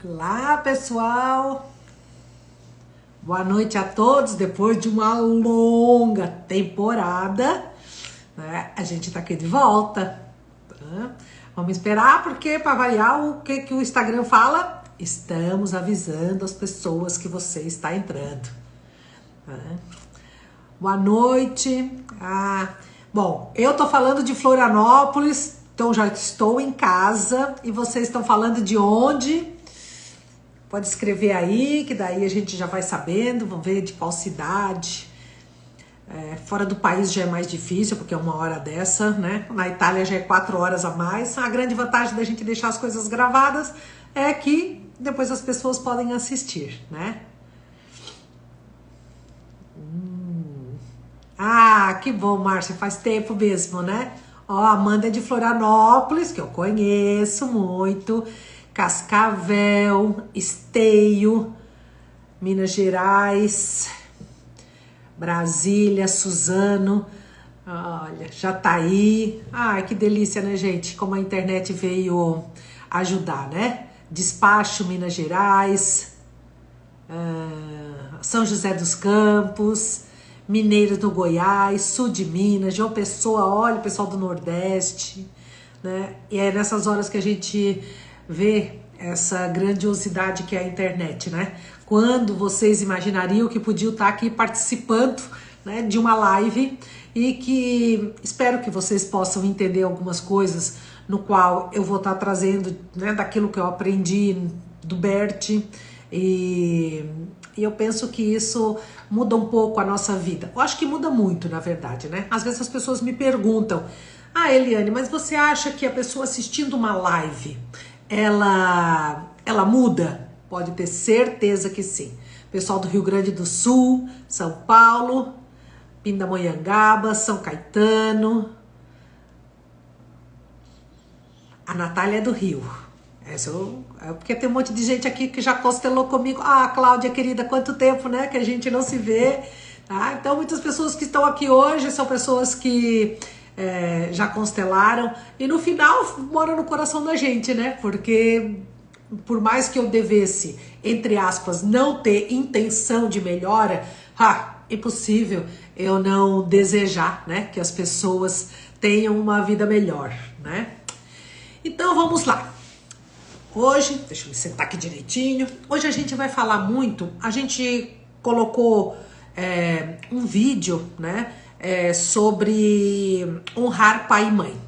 Olá, pessoal! Boa noite a todos. Depois de uma longa temporada, né, a gente tá aqui de volta. Tá? Vamos esperar, porque para variar, o que o Instagram fala? Estamos avisando as pessoas que você está entrando. Tá? Boa noite. Bom, eu tô falando de Florianópolis, então já estou em casa. E vocês estão falando de onde? Pode escrever aí, que daí a gente já vai sabendo. Vamos ver de qual cidade. Fora do país já é mais difícil, porque é uma hora dessa, né? Na Itália já é 4 horas a mais. A grande vantagem da gente deixar as coisas gravadas é que depois as pessoas podem assistir, né? Que bom, Márcia, faz tempo mesmo, né? Ó, a Amanda é de Florianópolis, que eu conheço muito. Cascavel, Esteio, Minas Gerais, Brasília, Suzano, olha, Jataí. Ai, que delícia, né, gente? Como a internet veio ajudar, né? Despacho, Minas Gerais, São José dos Campos, Mineiros do Goiás, Sul de Minas, João Pessoa, olha o pessoal do Nordeste, né? E é nessas horas que a gente vê essa grandiosidade que é a internet, né? Quando vocês imaginariam que podiam estar aqui participando, né, de uma live, e que espero que vocês possam entender algumas coisas no qual eu vou estar trazendo, né, daquilo que eu aprendi do Bert, e eu penso que isso muda um pouco a nossa vida. Eu acho que muda muito, na verdade, né? Às vezes as pessoas me perguntam: Eliane, mas você acha que a pessoa assistindo uma live, ela muda? Pode ter certeza que sim. Pessoal do Rio Grande do Sul, São Paulo, Pindamonhangaba, São Caetano. A Natália é do Rio. Porque tem um monte de gente aqui que já constelou comigo. Cláudia, querida, quanto tempo, né, que a gente não se vê. Tá? Então, muitas pessoas que estão aqui hoje são pessoas que já constelaram. E no final, mora no coração da gente, né? Porque por mais que eu devesse, entre aspas, não ter intenção de melhora, impossível eu não desejar, né, que as pessoas tenham uma vida melhor, né? Então vamos lá. Hoje, deixa eu me sentar aqui direitinho. Hoje a gente vai falar muito. A gente colocou um vídeo, né, sobre honrar pai e mãe.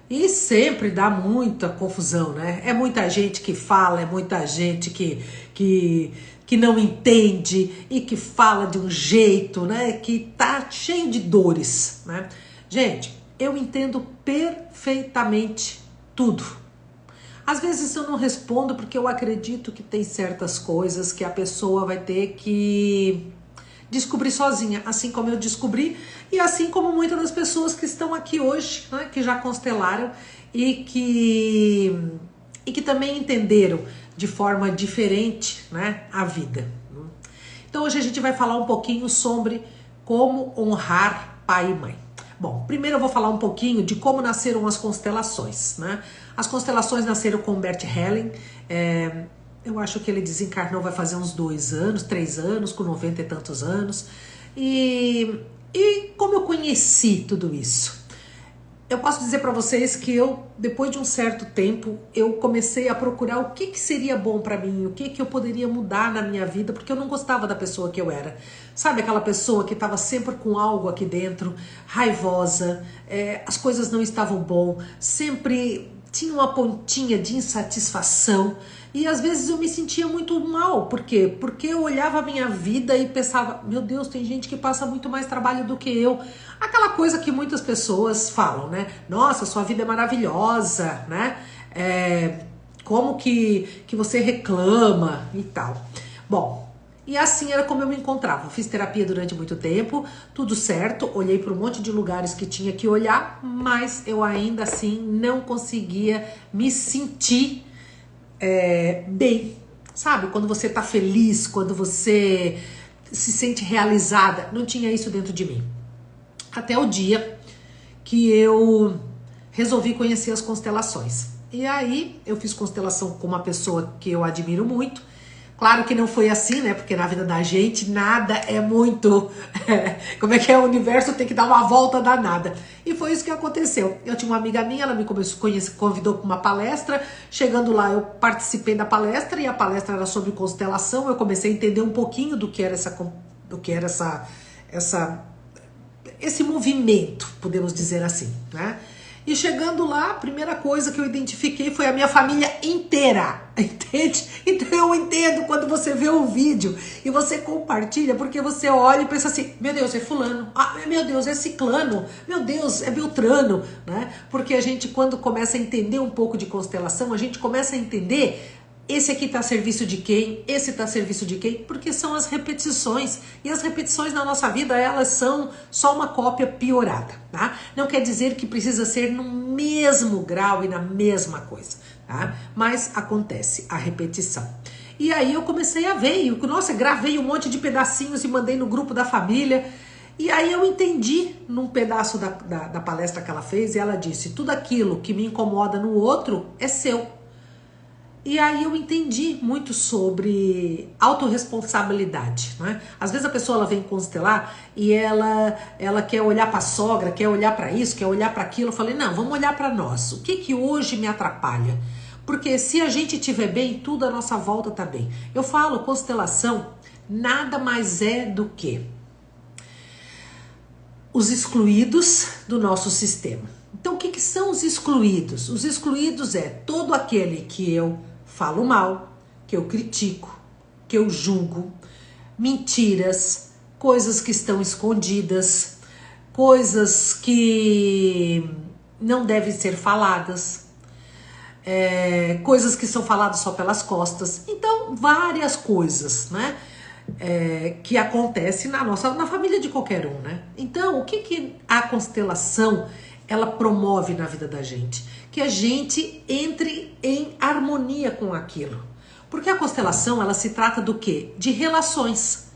E sempre dá muita confusão, né? É muita gente que fala, é muita gente que não entende e que fala de um jeito, né, que tá cheio de dores, né? Gente, eu entendo perfeitamente tudo. Às vezes eu não respondo porque eu acredito que tem certas coisas que a pessoa vai ter que descobrir sozinha, assim como eu descobri, e assim como muitas das pessoas que estão aqui hoje, né, que já constelaram e que também entenderam de forma diferente, né, a vida. Então hoje a gente vai falar um pouquinho sobre como honrar pai e mãe. Bom, primeiro eu vou falar um pouquinho de como nasceram as constelações, né? As constelações nasceram com Bert Helling. Eu acho que ele desencarnou vai fazer uns 2 anos, 3 anos, com 90 e tantos anos. E como eu conheci tudo isso? Eu posso dizer para vocês que depois de um certo tempo, eu comecei a procurar o que seria bom para mim, o que eu poderia mudar na minha vida, porque eu não gostava da pessoa que eu era. Sabe aquela pessoa que estava sempre com algo aqui dentro, raivosa, as coisas não estavam bom, sempre tinha uma pontinha de insatisfação. E às vezes eu me sentia muito mal. Por quê? Porque eu olhava a minha vida e pensava: meu Deus, tem gente que passa muito mais trabalho do que eu. Aquela coisa que muitas pessoas falam, né? Nossa, sua vida é maravilhosa, né? Como que você reclama e tal. Bom, e assim era como eu me encontrava. Fiz terapia durante muito tempo, tudo certo. Olhei para um monte de lugares que tinha que olhar, mas eu ainda assim não conseguia me sentir bem, sabe? Quando você tá feliz, quando você se sente realizada. Não tinha isso dentro de mim. Até o dia que eu resolvi conhecer as constelações. E aí eu fiz constelação com uma pessoa que eu admiro muito. Claro que não foi assim, né? Porque na vida da gente nada é muito... como é que é? O universo tem que dar uma volta danada. E foi isso que aconteceu. Eu tinha uma amiga minha, ela me convidou para uma palestra. Chegando lá, eu participei da palestra e a palestra era sobre constelação. Eu comecei a entender um pouquinho do que era esse movimento, podemos dizer assim, né? E chegando lá, a primeira coisa que eu identifiquei foi a minha família inteira, entende? Então eu entendo quando você vê o vídeo e você compartilha, porque você olha e pensa assim, meu Deus, é fulano, ah, meu Deus, é ciclano, meu Deus, é beltrano, né? Porque a gente, quando começa a entender um pouco de constelação, a gente começa a entender esse aqui está a serviço de quem, esse está a serviço de quem, porque são as repetições. E as repetições na nossa vida, elas são só uma cópia piorada, tá? Não quer dizer que precisa ser no mesmo grau e na mesma coisa, tá? Mas acontece a repetição. E aí eu comecei a ver, nossa, gravei um monte de pedacinhos e mandei no grupo da família. E aí eu entendi num pedaço da palestra que ela fez, e ela disse, tudo aquilo que me incomoda no outro é seu. E aí eu entendi muito sobre autorresponsabilidade, né? Às vezes a pessoa ela vem constelar e ela quer olhar para a sogra, quer olhar para isso, quer olhar para aquilo. Eu falei, não, vamos olhar para nós. O que que hoje me atrapalha? Porque se a gente estiver bem, tudo à nossa volta tá bem. Eu falo, constelação nada mais é do que os excluídos do nosso sistema. Então o que que são os excluídos? Os excluídos é todo aquele que eu falo mal, que eu critico, que eu julgo, mentiras, coisas que estão escondidas, coisas que não devem ser faladas, coisas que são faladas só pelas costas. Então, várias coisas, né? Que acontecem na família de qualquer um, né? Então, o que que a constelação ela promove na vida da gente? Que a gente entre em harmonia com aquilo. Porque a constelação, ela se trata do quê? De relações.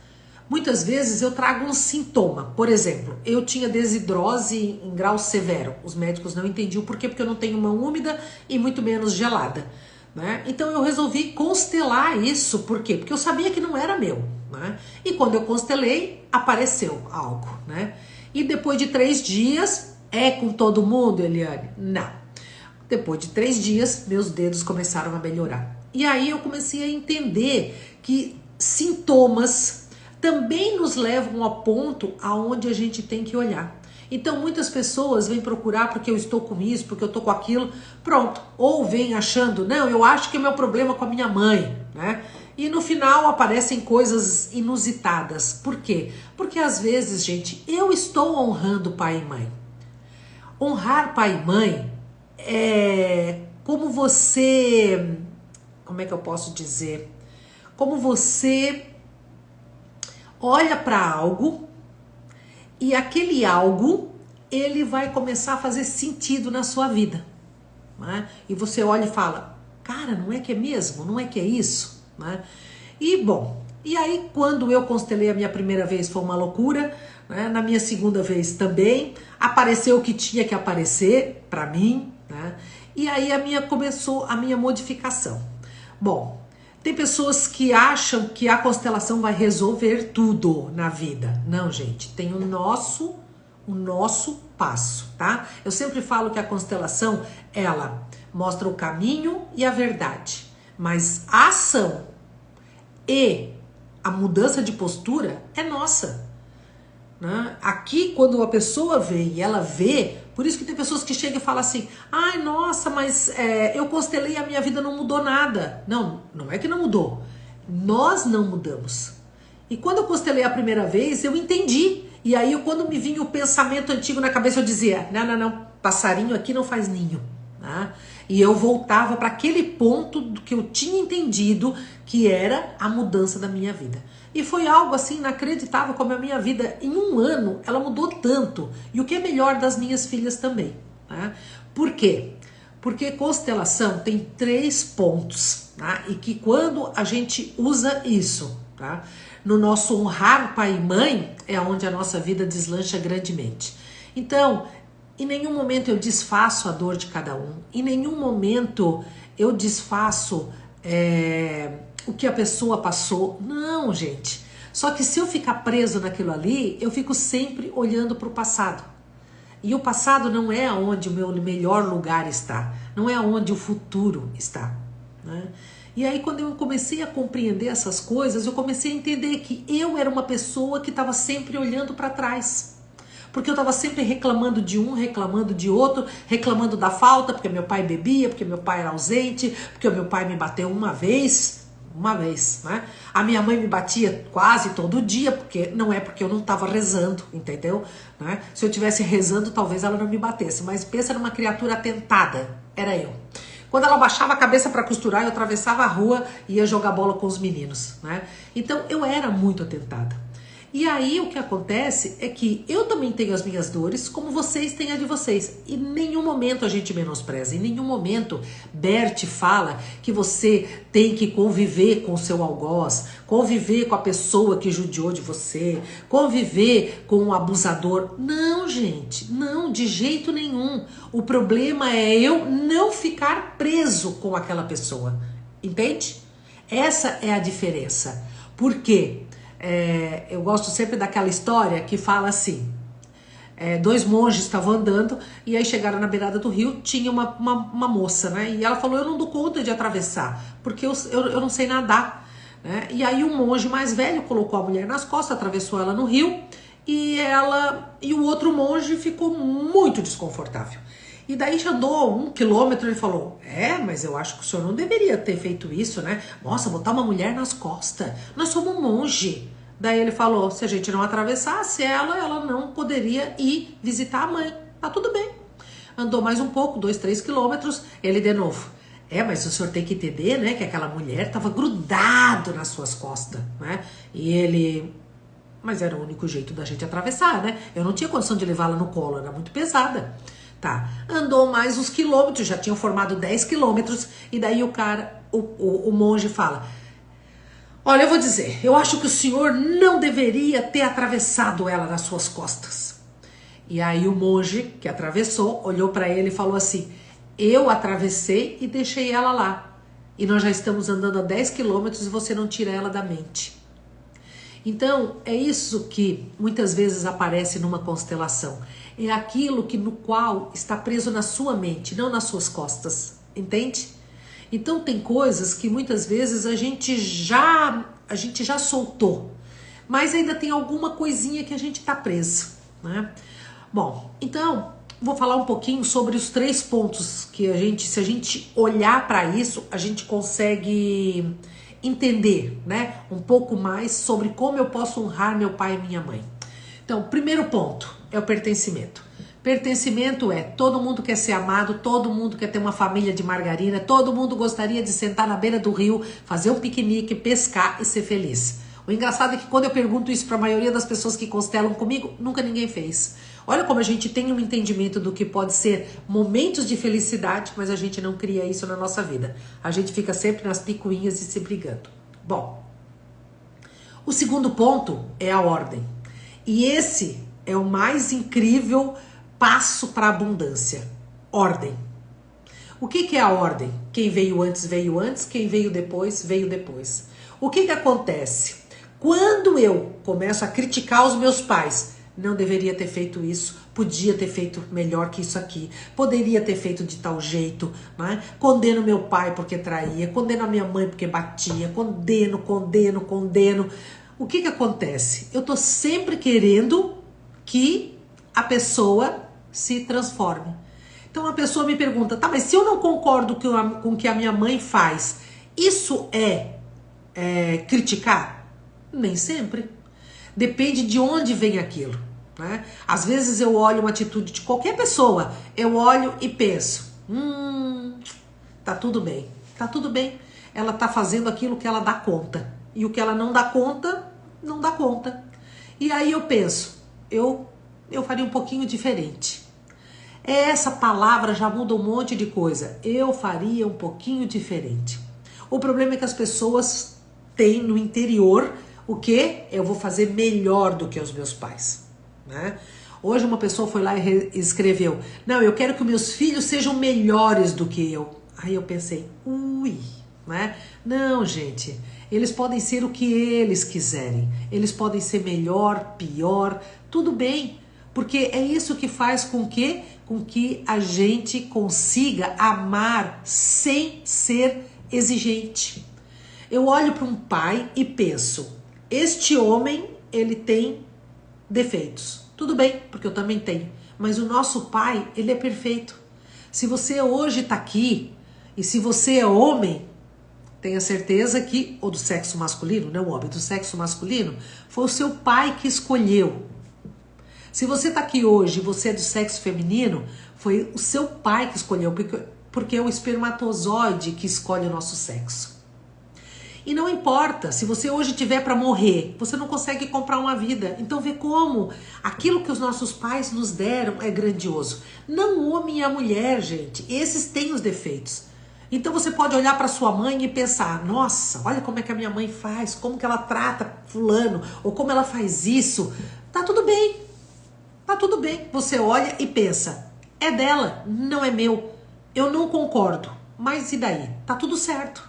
Muitas vezes eu trago um sintoma. Por exemplo, eu tinha desidrose em grau severo. Os médicos não entendiam por quê, porque eu não tenho mão úmida e muito menos gelada, né? Então eu resolvi constelar isso. Por quê? Porque eu sabia que não era meu, né? E quando eu constelei, apareceu algo, né? E depois de 3 dias, é com todo mundo, Eliane? Não. Depois de 3 dias, meus dedos começaram a melhorar. E aí eu comecei a entender que sintomas também nos levam ao ponto aonde a gente tem que olhar. Então muitas pessoas vêm procurar porque eu estou com isso, porque eu estou com aquilo, pronto. Ou vêm achando, não, eu acho que é meu problema com a minha mãe, né? E no final aparecem coisas inusitadas. Por quê? Porque às vezes, gente, eu estou honrando pai e mãe. Honrar pai e mãe é como você, como é que eu posso dizer? Como você olha para algo e aquele algo, ele vai começar a fazer sentido na sua vida, né? E você olha e fala, cara, não é que é mesmo? Não é que é isso? Né? E bom, e aí quando eu constelei a minha primeira vez foi uma loucura, né? Na minha segunda vez também, apareceu o que tinha que aparecer para mim, né? E aí começou a minha modificação. Bom, tem pessoas que acham que a constelação vai resolver tudo na vida. Não, gente, tem o nosso passo, tá? Eu sempre falo que a constelação, ela mostra o caminho e a verdade, mas a ação e a mudança de postura é nossa, né? Aqui, quando a pessoa vem e ela vê, por isso que tem pessoas que chegam e falam assim, ai, nossa, mas eu constelei e a minha vida não mudou nada. Não, não é que não mudou, nós não mudamos. E quando eu constelei a primeira vez, eu entendi. E aí, quando me vinha o pensamento antigo na cabeça, eu dizia, não, passarinho aqui não faz ninho, né? E eu voltava para aquele ponto do que eu tinha entendido, que era a mudança da minha vida. E foi algo assim inacreditável, como a minha vida, em 1 ano, ela mudou tanto. E o que é melhor, das minhas filhas também, né? Por quê? Porque constelação tem 3 pontos, tá? E que quando a gente usa isso, tá? No nosso honrar pai e mãe, é onde a nossa vida deslancha grandemente. Então, Em nenhum momento eu desfaço a dor de cada um. Em nenhum momento eu desfaço o que a pessoa passou. Não, gente. Só que se eu ficar preso naquilo ali, eu fico sempre olhando para o passado. E o passado não é onde o meu melhor lugar está. Não é onde o futuro está, né? E aí quando eu comecei a compreender essas coisas, eu comecei a entender que eu era uma pessoa que estava sempre olhando para trás. Porque eu estava sempre reclamando de um, reclamando de outro, reclamando da falta, porque meu pai bebia, porque meu pai era ausente, porque o meu pai me bateu uma vez, né? A minha mãe me batia quase todo dia, porque eu não estava rezando, entendeu? Né? Se eu estivesse rezando, talvez ela não me batesse, mas pensa numa criatura atentada, era eu. Quando ela baixava a cabeça para costurar, eu atravessava a rua e ia jogar bola com os meninos, né? Então eu era muito atentada. E aí o que acontece é que eu também tenho as minhas dores, como vocês têm a de vocês. E em nenhum momento a gente menospreza, em nenhum momento Bert fala que você tem que conviver com o seu algoz, conviver com a pessoa que judiou de você, conviver com o abusador. Não, gente, não, de jeito nenhum. O problema é eu não ficar preso com aquela pessoa, entende? Essa é a diferença. Por quê? Eu gosto sempre daquela história que fala assim, dois monges estavam andando e aí chegaram na beirada do rio, tinha uma moça, né? E ela falou, eu não dou conta de atravessar, porque eu não sei nadar, né? E aí o monge mais velho colocou a mulher nas costas, atravessou ela no rio e o outro monge ficou muito desconfortável. E daí já andou 1 quilômetro, ele falou, mas eu acho que o senhor não deveria ter feito isso, né? Nossa, botar uma mulher nas costas, nós somos um monge. Daí ele falou, se a gente não atravessasse ela não poderia ir visitar a mãe. Tá tudo bem. Andou mais um pouco, 2, 3 quilômetros, ele de novo. Mas o senhor tem que entender, né, que aquela mulher tava grudado nas suas costas, né? E ele... Mas era o único jeito da gente atravessar, né? Eu não tinha condição de levá-la no colo, era muito pesada. Tá, andou mais uns quilômetros, já tinham formado 10 quilômetros, e daí o monge fala, olha, eu vou dizer, eu acho que o senhor não deveria ter atravessado ela nas suas costas. E aí o monge que atravessou, olhou para ele e falou assim, eu atravessei e deixei ela lá, e nós já estamos andando a 10 quilômetros e você não tira ela da mente. Então, é isso que muitas vezes aparece numa constelação. É aquilo no qual está preso na sua mente, não nas suas costas. Entende? Então, tem coisas que muitas vezes a gente já soltou. Mas ainda tem alguma coisinha que a gente está preso, né? Bom, então, vou falar um pouquinho sobre os 3 pontos que se a gente olhar para isso, a gente consegue... entender, né, um pouco mais sobre como eu posso honrar meu pai e minha mãe. Então, primeiro ponto é o pertencimento. Pertencimento é todo mundo quer ser amado, todo mundo quer ter uma família de margarina, todo mundo gostaria de sentar na beira do rio, fazer um piquenique, pescar e ser feliz. O engraçado é que quando eu pergunto isso para a maioria das pessoas que constelam comigo, nunca ninguém fez. Olha como a gente tem um entendimento do que pode ser momentos de felicidade, mas a gente não cria isso na nossa vida. A gente fica sempre nas picuinhas e se brigando. Bom, o segundo ponto é a ordem. E esse é o mais incrível passo para a abundância. Ordem. O que é a ordem? Quem veio antes, quem veio depois, veio depois. O que acontece? Quando eu começo a criticar os meus pais, não deveria ter feito isso, podia ter feito melhor que isso aqui, poderia ter feito de tal jeito, né? Condeno meu pai porque traía, condeno a minha mãe porque batia, condeno. O que acontece? Eu tô sempre querendo que a pessoa se transforme. Então a pessoa me pergunta, tá, mas se eu não concordo com o que a minha mãe faz, isso é criticar? Nem sempre. Depende de onde vem aquilo, né? Às vezes eu olho uma atitude de qualquer pessoa, eu olho e penso, tá tudo bem. Ela tá fazendo aquilo que ela dá conta. E o que ela não dá conta, não dá conta. E aí eu penso, eu faria um pouquinho diferente. Essa palavra já muda um monte de coisa. Eu faria um pouquinho diferente. O problema é que as pessoas têm no interior o quê? Eu vou fazer melhor do que os meus pais, né? Hoje uma pessoa foi lá e escreveu: não, eu quero que meus filhos sejam melhores do que eu. Aí eu pensei, ui, né? Não, gente, eles podem ser o que eles quiserem. Eles podem ser melhor, pior, tudo bem. Porque é isso que faz com que a gente consiga amar sem ser exigente. Eu olho para um pai e penso, este homem, ele tem defeitos. Tudo bem, porque eu também tenho. Mas o nosso pai, ele é perfeito. Se você hoje está aqui, e se você é homem, tenha certeza que, ou do sexo masculino, não o homem, do sexo masculino, foi o seu pai que escolheu. Se você está aqui hoje e você é do sexo feminino, foi o seu pai que escolheu, porque é o espermatozoide que escolhe o nosso sexo. E não importa, se você hoje tiver para morrer, você não consegue comprar uma vida. Então vê como aquilo que os nossos pais nos deram é grandioso. Não o homem e a mulher, gente, esses têm os defeitos. Então você pode olhar para sua mãe e pensar, nossa, olha como é que a minha mãe faz, como que ela trata fulano, ou como ela faz isso. Tá tudo bem, tá tudo bem. Você olha e pensa, é dela, não é meu. Eu não concordo, mas e daí? Tá tudo certo.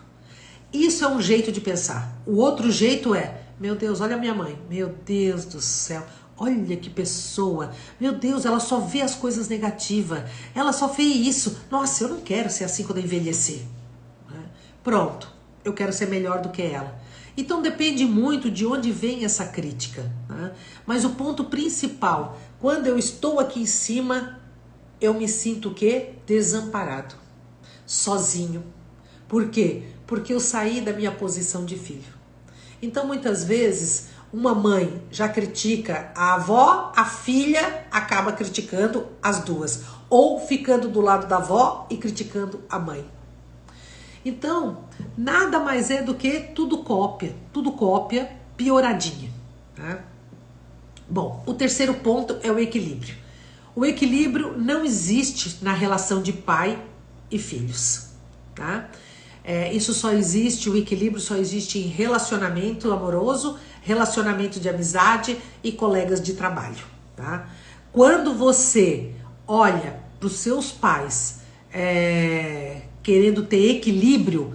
Isso é um jeito de pensar. O outro jeito é, meu Deus, olha a minha mãe. Meu Deus do céu, olha que pessoa. Meu Deus, ela só vê as coisas negativas. Ela só vê isso. Nossa, eu não quero ser assim quando eu envelhecer. Pronto, eu quero ser melhor do que ela. Então depende muito de onde vem essa crítica. Né? Mas o ponto principal, quando eu estou aqui em cima, eu me sinto o quê? Desamparado. Sozinho. Por quê? Porque eu saí da minha posição de filho. Então, muitas vezes, uma mãe já critica a avó, a filha acaba criticando as duas. Ou ficando do lado da avó e criticando a mãe. Então, nada mais é do que tudo cópia pioradinha. Tá? Bom, o terceiro ponto é o equilíbrio. O equilíbrio não existe na relação de pai e filhos. Tá? Isso só existe, o equilíbrio só existe em relacionamento amoroso, relacionamento de amizade e colegas de trabalho, tá? Quando você olha para os seus pais querendo ter equilíbrio,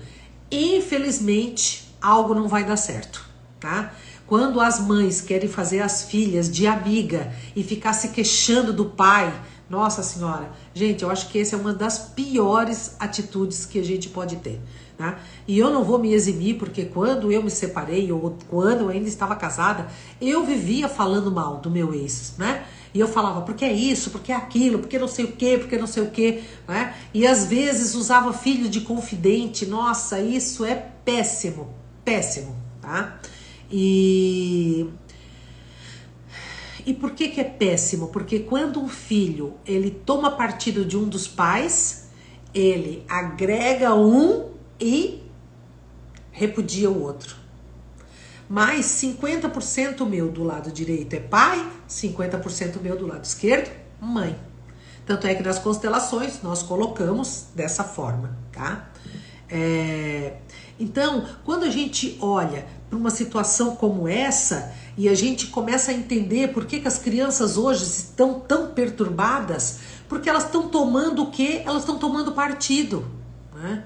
infelizmente algo não vai dar certo, tá? Quando as mães querem fazer as filhas de amiga e ficar se queixando do pai, nossa senhora, gente, eu acho que essa é uma das piores atitudes que a gente pode ter, tá? E eu não vou me eximir, porque quando eu me separei, ou quando eu ainda estava casada, eu vivia falando mal do meu ex, né? E eu falava, porque é isso, porque é aquilo, porque não sei o quê, porque não sei o quê, né? E às vezes usava filho de confidente, nossa, isso é péssimo, péssimo, tá? E por que é péssimo? Porque quando um filho, ele toma partido de um dos pais, ele agrega um e repudia o outro. Mas 50% meu do lado direito é pai, 50% meu do lado esquerdo, mãe. Tanto é que nas constelações nós colocamos dessa forma, tá? Então, quando a gente olha para uma situação como essa e a gente começa a entender por que as crianças hoje estão tão perturbadas, porque elas estão tomando o quê? Elas estão tomando partido, né?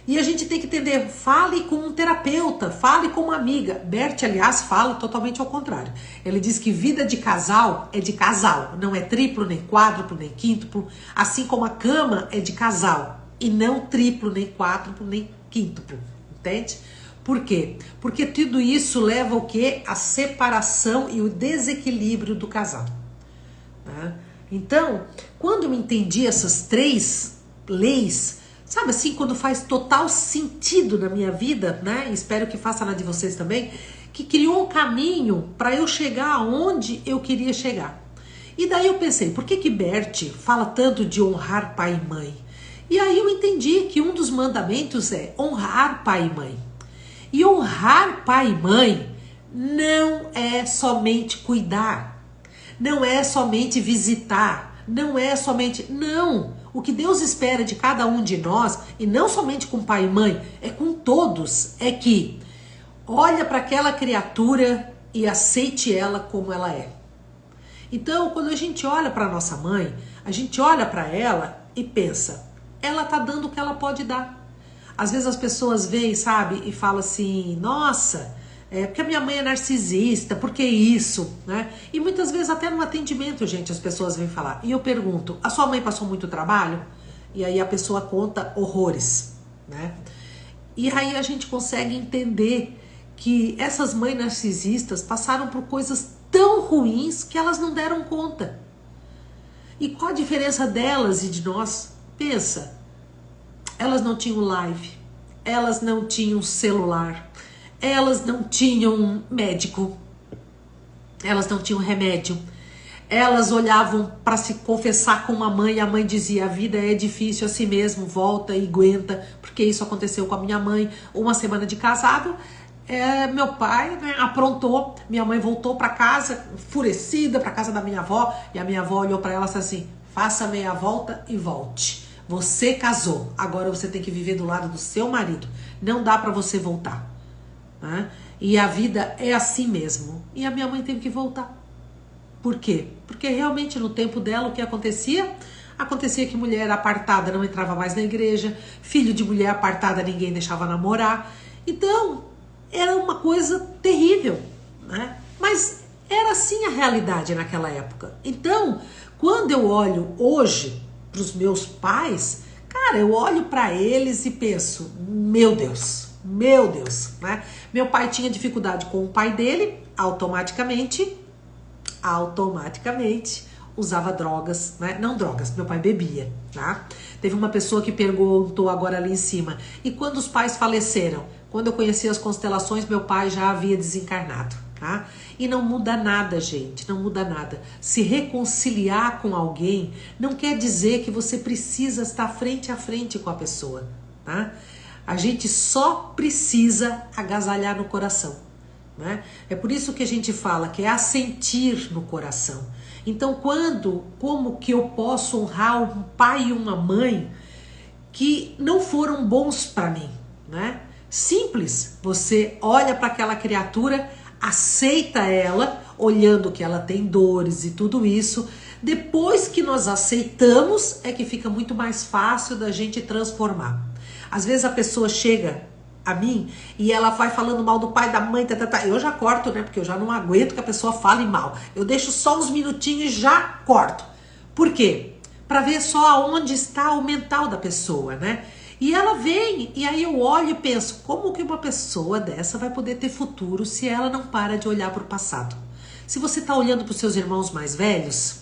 E a gente tem que entender, fale com um terapeuta, fale com uma amiga. Bert, aliás, fala totalmente ao contrário. Ele diz que vida de casal é de casal, não é triplo, nem quádruplo, nem quíntuplo, assim como a cama é de casal, e não triplo, nem quádruplo, nem quíntuplo, entende? Por quê? Porque tudo isso leva o quê? A separação e o desequilíbrio do casal. Tá? Então, quando eu entendi essas três leis, sabe assim, quando faz total sentido na minha vida, né? Espero que faça na de vocês também, que criou um caminho para eu chegar aonde eu queria chegar. E daí eu pensei, por que Bert fala tanto de honrar pai e mãe? E aí eu entendi que um dos mandamentos é honrar pai e mãe. E honrar pai e mãe não é somente cuidar, não é somente visitar, não é somente... Não! O que Deus espera de cada um de nós, e não somente com pai e mãe, é com todos, é que olha para aquela criatura e aceite ela como ela é. Então, quando a gente olha para nossa mãe, a gente olha para ela e pensa, ela tá dando o que ela pode dar. Às vezes as pessoas veem, sabe, e falam assim, nossa, porque a minha mãe é narcisista, por que isso, né? E muitas vezes até no atendimento, gente, as pessoas vêm falar. E eu pergunto, a sua mãe passou muito trabalho? E aí a pessoa conta horrores, né? E aí a gente consegue entender que essas mães narcisistas passaram por coisas tão ruins que elas não deram conta. E qual a diferença delas e de nós? Pensa, elas não tinham live, elas não tinham celular, elas não tinham médico, elas não tinham remédio. Elas olhavam para se confessar com a mãe e a mãe dizia, a vida é difícil assim mesmo, volta e aguenta, porque isso aconteceu com a minha mãe. Uma semana de casado, meu pai, né, aprontou, minha mãe voltou para casa, enfurecida, para casa da minha avó, e a minha avó olhou para ela e disse assim, faça meia volta e volte. Você casou, agora você tem que viver do lado do seu marido, não dá para você voltar. Né? E a vida é assim mesmo. E a minha mãe teve que voltar. Por quê? Porque realmente no tempo dela o que acontecia? Acontecia que mulher apartada não entrava mais na igreja, filho de mulher apartada ninguém deixava namorar. Então, era uma coisa terrível, né? Mas era assim a realidade naquela época. Então, quando eu olho hoje para os meus pais, cara, eu olho para eles e penso, meu Deus, né? Meu pai tinha dificuldade com o pai dele, automaticamente usava drogas, né? Não drogas, meu pai bebia, tá? Teve uma pessoa que perguntou agora ali em cima, e quando os pais faleceram? Quando eu conheci as constelações, meu pai já havia desencarnado, tá? E não muda nada, gente, não muda nada. Se reconciliar com alguém não quer dizer que você precisa estar frente a frente com a pessoa, tá? A gente só precisa agasalhar no coração, né? É por isso que a gente fala que é assentir no coração. Então, como que eu posso honrar um pai e uma mãe que não foram bons para mim, né? Simples, você olha para aquela criatura, aceita ela, olhando que ela tem dores e tudo isso. Depois que nós aceitamos, é que fica muito mais fácil da gente transformar. Às vezes a pessoa chega a mim e ela vai falando mal do pai, da mãe, eu já corto, né? Porque eu já não aguento que a pessoa fale mal. Eu deixo só uns minutinhos e já corto. Por quê? Para ver só aonde está o mental da pessoa, né? E ela vem, e aí eu olho e penso, como que uma pessoa dessa vai poder ter futuro se ela não para de olhar para o passado? Se você está olhando para os seus irmãos mais velhos,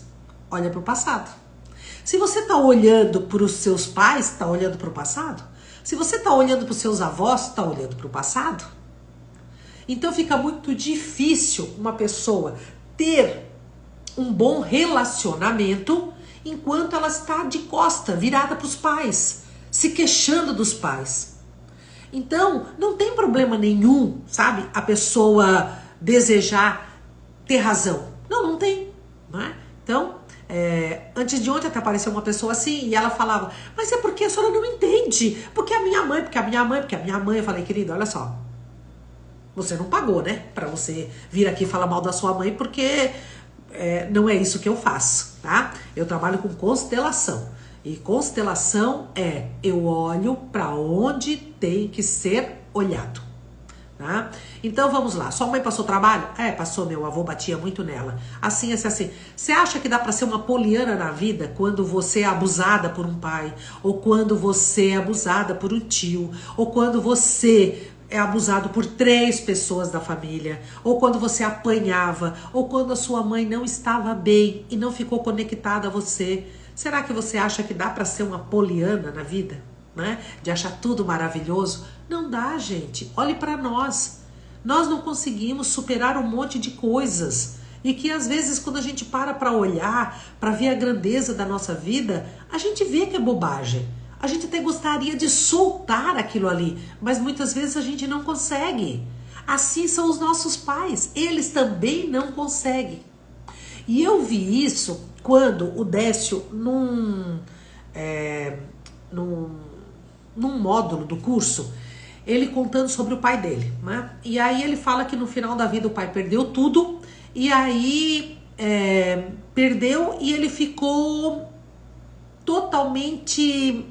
olha para o passado. Se você está olhando para os seus pais, está olhando para o passado. Se você está olhando para os seus avós, está olhando para o passado. Então fica muito difícil uma pessoa ter um bom relacionamento enquanto ela está de costa, virada para os pais, se queixando dos pais. Então, não tem problema nenhum, sabe? A pessoa desejar ter razão. Não tem. Não é? Então, antes de ontem até apareceu uma pessoa assim e ela falava, mas é porque a senhora não entende, porque a minha mãe, porque a minha mãe, porque a minha mãe. Eu falei, querida, olha só, você não pagou, né, pra você vir aqui falar mal da sua mãe, porque não é isso que eu faço, tá? Eu trabalho com constelação e constelação eu olho pra onde tem que ser olhado. Tá? Então vamos lá, sua mãe passou trabalho? Passou, meu avô batia muito nela. Assim. Você acha que dá pra ser uma poliana na vida quando você é abusada por um pai? Ou quando você é abusada por um tio? Ou quando você é abusado por 3 pessoas da família? Ou quando você apanhava? Ou quando a sua mãe não estava bem e não ficou conectada a você? Será que você acha que dá pra ser uma poliana na vida? Né? De achar tudo maravilhoso? Não dá, gente. Olhe para nós. Nós não conseguimos superar um monte de coisas. E que às vezes quando a gente para olhar, para ver a grandeza da nossa vida, a gente vê que é bobagem. A gente até gostaria de soltar aquilo ali, mas muitas vezes a gente não consegue. Assim são os nossos pais. Eles também não conseguem. E eu vi isso quando o Décio, num módulo do curso, ele contando sobre o pai dele, né? E aí ele fala que no final da vida o pai perdeu tudo, e aí perdeu e ele ficou totalmente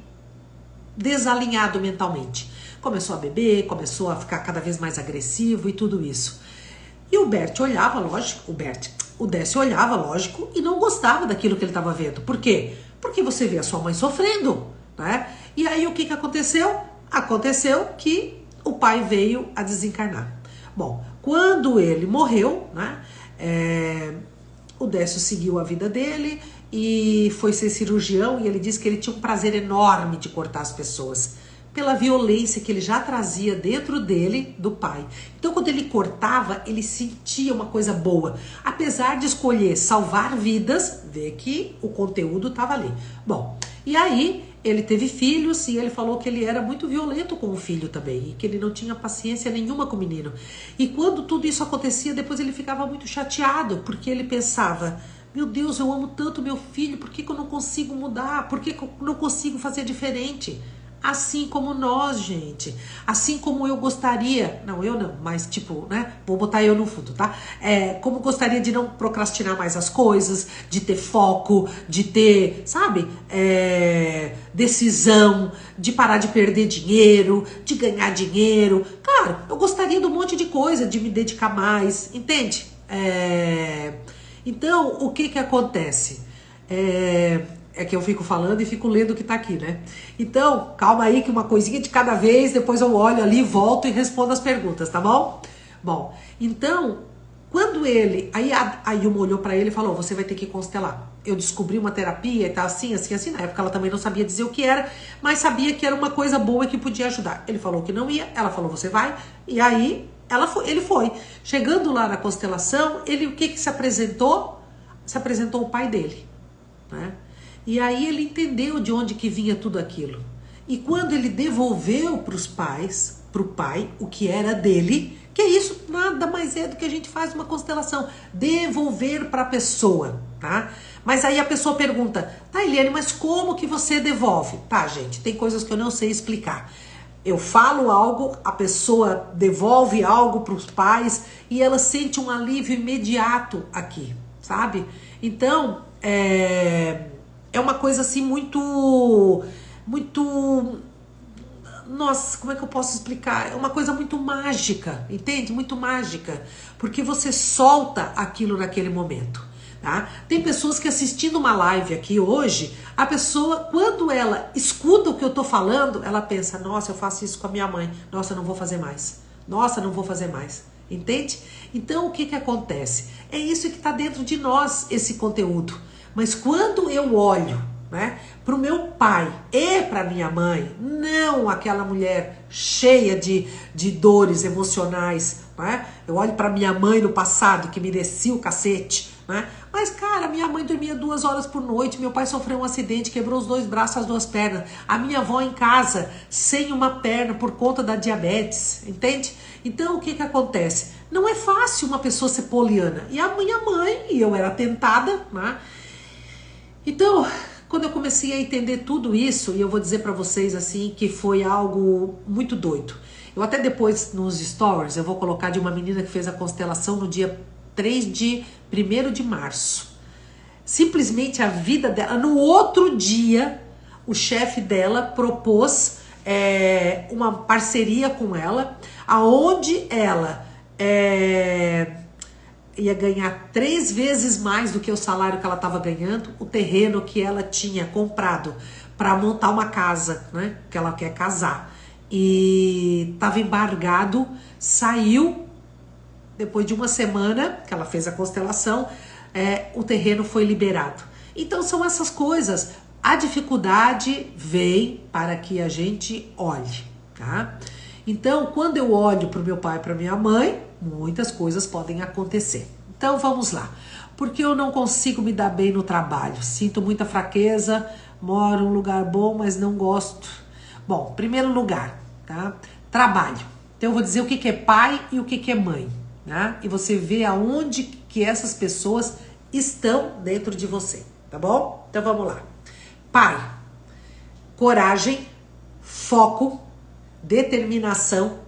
desalinhado mentalmente. Começou a beber, começou a ficar cada vez mais agressivo e tudo isso. E o Bert olhava, lógico, o Décio olhava, lógico, e não gostava daquilo que ele estava vendo. Por quê? Porque você vê a sua mãe sofrendo, né? E aí o que aconteceu? Aconteceu que o pai veio a desencarnar. Bom, quando ele morreu, né? O Décio seguiu a vida dele e foi ser cirurgião, e ele disse que ele tinha um prazer enorme de cortar as pessoas, pela violência que ele já trazia dentro dele do pai. Então quando ele cortava, ele sentia uma coisa boa. Apesar de escolher salvar vidas, vê que o conteúdo estava ali. Bom, e aí ele teve filhos e ele falou que ele era muito violento com o filho também, e que ele não tinha paciência nenhuma com o menino. E quando tudo isso acontecia, depois ele ficava muito chateado, porque ele pensava: meu Deus, eu amo tanto meu filho, por que eu não consigo mudar? Por que eu não consigo fazer diferente? Assim como nós, gente. Assim como eu gostaria... Não, eu não, mas tipo, né? Vou botar eu no fundo, tá? Como gostaria de não procrastinar mais as coisas, de ter foco, de ter, sabe? Decisão, de parar de perder dinheiro, de ganhar dinheiro. Claro, eu gostaria de um monte de coisa, de me dedicar mais, entende? Então, o que acontece? É que eu fico falando e fico lendo o que tá aqui, né? Então, calma aí que uma coisinha de cada vez, depois eu olho ali, volto e respondo as perguntas, tá bom? Bom, então, quando ele... Aí a Yuma olhou pra ele e falou: você vai ter que constelar. Eu descobri uma terapia e tal, assim. Na época ela também não sabia dizer o que era, mas sabia que era uma coisa boa que podia ajudar. Ele falou que não ia, ela falou: você vai. E aí, ele foi. Chegando lá na constelação, o que se apresentou? Se apresentou o pai dele, né? E aí ele entendeu de onde que vinha tudo aquilo. E quando ele devolveu para os pais, para o pai, o que era dele, que isso nada mais é do que a gente faz uma constelação, devolver para a pessoa, tá? Mas aí a pessoa pergunta: tá, Eliane, mas como que você devolve? Tá, gente, tem coisas que eu não sei explicar. Eu falo algo, a pessoa devolve algo para os pais e ela sente um alívio imediato aqui, sabe? Então, é uma coisa assim muito... Nossa, como é que eu posso explicar? É uma coisa muito mágica, entende? Muito mágica, porque você solta aquilo naquele momento, tá? Tem pessoas que assistindo uma live aqui hoje, a pessoa, quando ela escuta o que eu tô falando, ela pensa: nossa, eu faço isso com a minha mãe, nossa, não vou fazer mais, nossa, não vou fazer mais, entende? Então o que acontece? É isso que tá dentro de nós, esse conteúdo. Mas quando eu olho, né, para o meu pai e para minha mãe, não aquela mulher cheia de dores emocionais, né? Eu olho para minha mãe no passado, que merecia o cacete, né? Mas, cara, minha mãe dormia 2 horas por noite, meu pai sofreu um acidente, quebrou os 2 braços, as 2 pernas, a minha avó em casa, sem uma perna por conta da diabetes, entende? Então, o que acontece? Não é fácil uma pessoa ser poliana. E a minha mãe, e eu era tentada, né? Então, quando eu comecei a entender tudo isso, e eu vou dizer pra vocês assim, que foi algo muito doido. Eu até depois nos stories, eu vou colocar de uma menina que fez a constelação no dia 1º de março. Simplesmente a vida dela, no outro dia, o chefe dela propôs uma parceria com ela, aonde ela ia ganhar 3 vezes mais do que o salário que ela estava ganhando, o terreno que ela tinha comprado para montar uma casa, né, que ela quer casar, e estava embargado, saiu, depois de 1 semana que ela fez a constelação, o terreno foi liberado. Então são essas coisas, a dificuldade vem para que a gente olhe, tá? Então quando eu olho para o meu pai e para minha mãe, muitas coisas podem acontecer. Então vamos lá. Porque eu não consigo me dar bem no trabalho. Sinto muita fraqueza, moro em um lugar bom, mas não gosto. Bom, primeiro lugar, tá? Trabalho. Então eu vou dizer o que é pai e o que é mãe, né? E você vê aonde que essas pessoas estão dentro de você, tá bom? Então vamos lá. Pai, coragem, foco, determinação,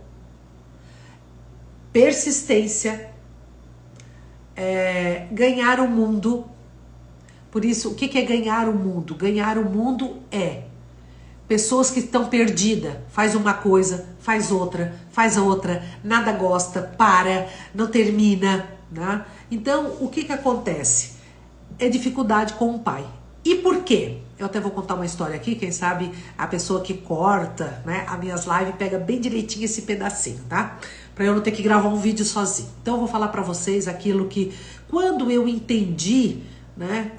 persistência, ganhar o mundo. Por isso, o que é ganhar o mundo? Ganhar o mundo é pessoas que estão perdidas, faz uma coisa, faz outra, nada gosta, para, não termina, né? Então, o que acontece? É dificuldade com o pai. E por quê? Eu até vou contar uma história aqui, quem sabe a pessoa que corta, né, as minhas lives pega bem direitinho esse pedacinho, tá? Pra eu não ter que gravar um vídeo sozinho. Então eu vou falar pra vocês aquilo que, quando eu entendi, né,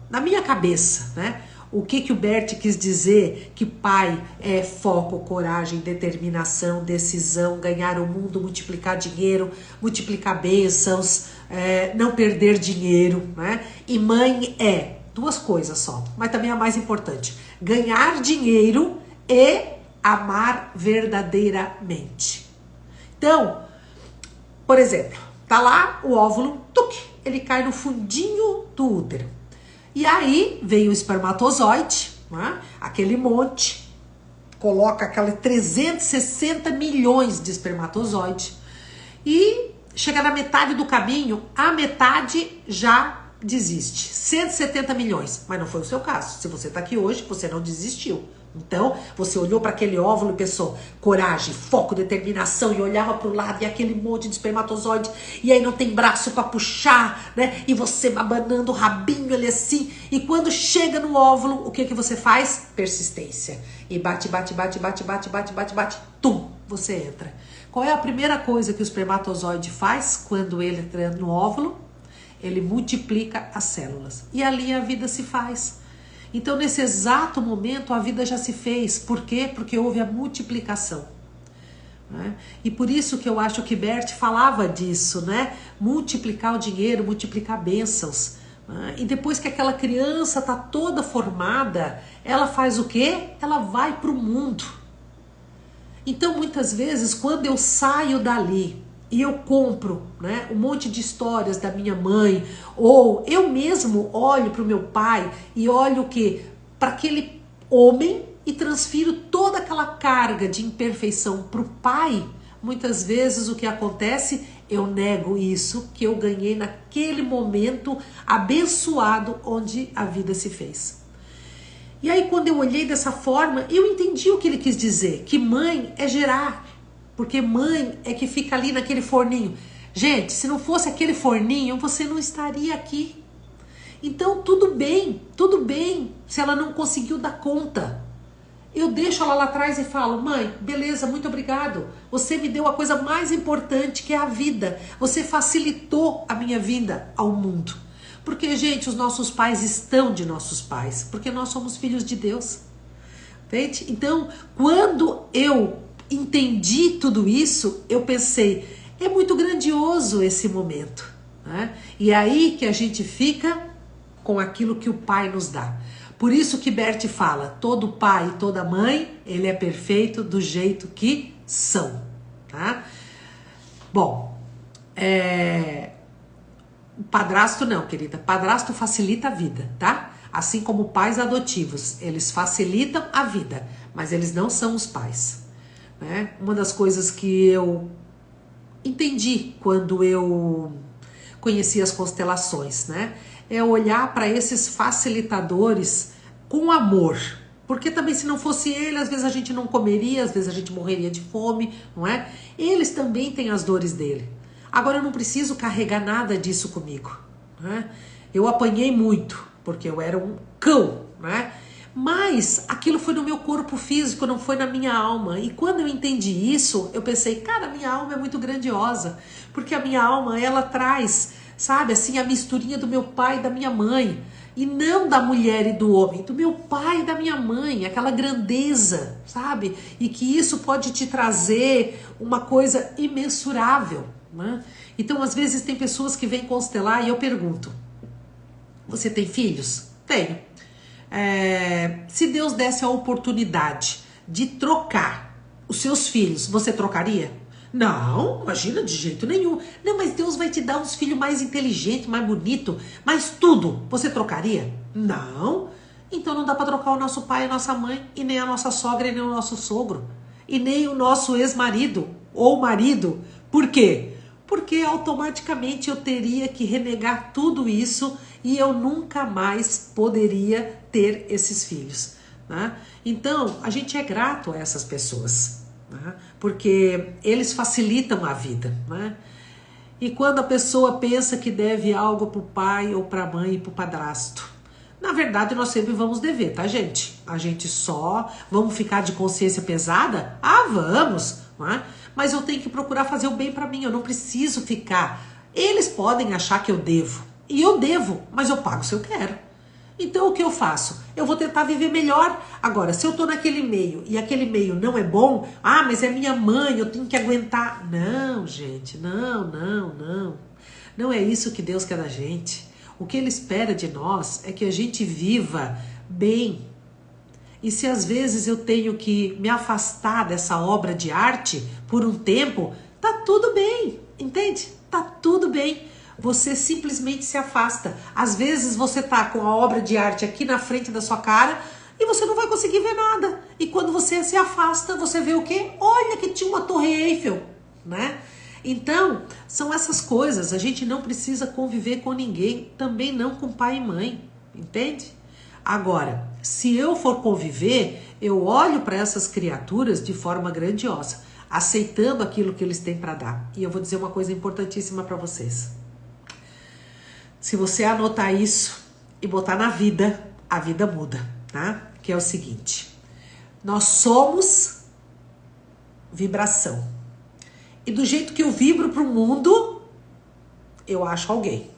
na minha cabeça, né, o que o Bert quis dizer, que pai é foco, coragem, determinação, decisão, ganhar o mundo, multiplicar dinheiro, multiplicar bênçãos, não perder dinheiro, né? E mãe é duas coisas só, mas também a mais importante, ganhar dinheiro e amar verdadeiramente. Então, por exemplo, tá lá o óvulo, ele cai no fundinho do útero. E aí veio o espermatozoide, né? Aquele monte, coloca aqueles 360 milhões de espermatozoides e chega na metade do caminho, a metade já desiste. 170 milhões, mas não foi o seu caso. Se você tá aqui hoje, você não desistiu. Então, você olhou para aquele óvulo e pensou, coragem, foco, determinação, e olhava para o lado e aquele monte de espermatozoide, e aí não tem braço para puxar, né? E você abanando o rabinho ali assim, e quando chega no óvulo, o que você faz? Persistência. E bate, tum, você entra. Qual é a primeira coisa que o espermatozoide faz quando ele entra no óvulo? Ele multiplica as células. E ali a vida se faz. Então, nesse exato momento, a vida já se fez. Por quê? Porque houve a multiplicação. Né? E por isso que eu acho que Bert falava disso, né? Multiplicar o dinheiro, multiplicar bênçãos. Né? E depois que aquela criança está toda formada, ela faz o quê? Ela vai para o mundo. Então, muitas vezes, quando eu saio dali e eu compro, né, um monte de histórias da minha mãe, ou eu mesmo olho para o meu pai e olho o quê? Para aquele homem e transfiro toda aquela carga de imperfeição para o pai, muitas vezes o que acontece? Eu nego isso que eu ganhei naquele momento abençoado onde a vida se fez. E aí quando eu olhei dessa forma, eu entendi o que ele quis dizer, que mãe é gerar. Porque mãe é que fica ali naquele forninho. Gente, se não fosse aquele forninho, você não estaria aqui. Então, tudo bem se ela não conseguiu dar conta. Eu deixo ela lá atrás e falo, mãe, beleza, muito obrigado. Você me deu a coisa mais importante, que é a vida. Você facilitou a minha vinda ao mundo. Porque, gente, os nossos pais estão de nossos pais. Porque nós somos filhos de Deus. Entende? Então, quando eu entendi tudo isso, eu pensei, é muito grandioso esse momento, né? E é aí que a gente fica com aquilo que o pai nos dá. Por isso que Bert fala, todo pai e toda mãe, ele é perfeito do jeito que são, tá? Bom, padrasto não, querida, padrasto facilita a vida, tá? Assim como pais adotivos, eles facilitam a vida, mas eles não são os pais. Né? Uma das coisas que eu entendi quando eu conheci as constelações, né? É olhar para esses facilitadores com amor. Porque também se não fosse ele, às vezes a gente não comeria, às vezes a gente morreria de fome, não é? Eles também têm as dores dele. Agora eu não preciso carregar nada disso comigo. Né? Eu apanhei muito, porque eu era um cão, né? Mas aquilo foi no meu corpo físico, não foi na minha alma. E quando eu entendi isso, eu pensei, cara, a minha alma é muito grandiosa. Porque a minha alma, ela traz, sabe, assim, a misturinha do meu pai e da minha mãe. E não da mulher e do homem, do meu pai e da minha mãe. Aquela grandeza, sabe? E que isso pode te trazer uma coisa imensurável. Né? Então, às vezes, tem pessoas que vêm constelar e eu pergunto, você tem filhos? Tenho. Se Deus desse a oportunidade de trocar os seus filhos, você trocaria? Não, imagina, de jeito nenhum. Não, mas Deus vai te dar uns filhos mais inteligentes, mais bonitos, mais tudo. Você trocaria? Não. Então não dá para trocar o nosso pai e a nossa mãe, e nem a nossa sogra, e nem o nosso sogro, e nem o nosso ex-marido ou marido. Por quê? porque automaticamente eu teria que renegar tudo isso e eu nunca mais poderia ter esses filhos, né? Então, a gente é grato a essas pessoas, né? Porque eles facilitam a vida, né? E quando a pessoa pensa que deve algo para o pai ou para a mãe e para o padrasto, na verdade nós sempre vamos dever, tá, gente? A gente só vamos ficar de consciência pesada? Ah, vamos, né? Mas eu tenho que procurar fazer o bem para mim, eu não preciso ficar. Eles podem achar que eu devo, e eu devo, mas eu pago se eu quero. Então o que eu faço? Eu vou tentar viver melhor. Agora, se eu tô naquele meio e aquele meio não é bom, ah, mas é minha mãe, eu tenho que aguentar. Não, gente, não. Não é isso que Deus quer da gente. O que Ele espera de nós é que a gente viva bem. E se às vezes eu tenho que me afastar dessa obra de arte por um tempo, tá tudo bem, entende? Tá tudo bem. Você simplesmente se afasta. Às vezes você tá com a obra de arte aqui na frente da sua cara e você não vai conseguir ver nada. E quando você se afasta, você vê o quê? Olha que tinha uma Torre Eiffel, né? Então, são essas coisas. A gente não precisa conviver com ninguém, também não com pai e mãe, entende? Agora, se eu for conviver, eu olho para essas criaturas de forma grandiosa, aceitando aquilo que eles têm para dar. E eu vou dizer uma coisa importantíssima para vocês. Se você anotar isso e botar na vida, a vida muda, tá? Que é o seguinte: nós somos vibração. E do jeito que eu vibro pro mundo, eu acho alguém.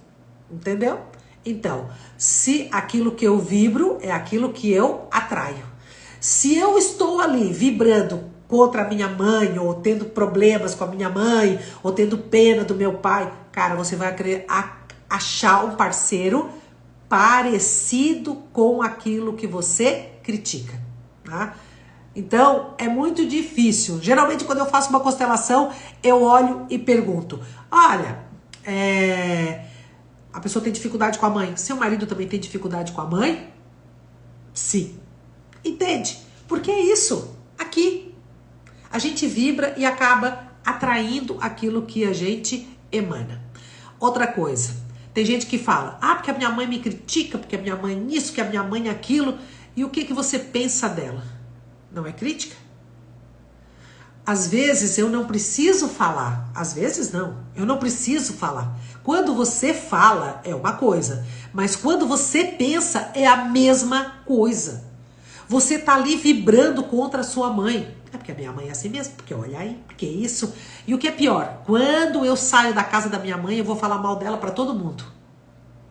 Entendeu? Então, se aquilo que eu vibro é aquilo que eu atraio. Se eu estou ali vibrando contra a minha mãe, ou tendo problemas com a minha mãe, ou tendo pena do meu pai, cara, você vai achar um parceiro parecido com aquilo que você critica, tá? Então, é muito difícil. Geralmente, quando eu faço uma constelação, eu olho e pergunto: olha, a pessoa tem dificuldade com a mãe. Seu marido também tem dificuldade com a mãe? Sim. Entende? Porque é isso. Aqui. A gente vibra e acaba atraindo aquilo que a gente emana. Outra coisa. Tem gente que fala: ah, porque a minha mãe me critica, porque a minha mãe isso, que a minha mãe aquilo. E o que você pensa dela? Não é crítica? Às vezes eu não preciso falar. Às vezes não. Eu não preciso falar. Quando você fala é uma coisa. Mas quando você pensa é a mesma coisa. Você tá ali vibrando contra a sua mãe. É porque a minha mãe é assim mesmo. Porque olha aí, porque isso. E o que é pior? Quando eu saio da casa da minha mãe, eu vou falar mal dela pra todo mundo.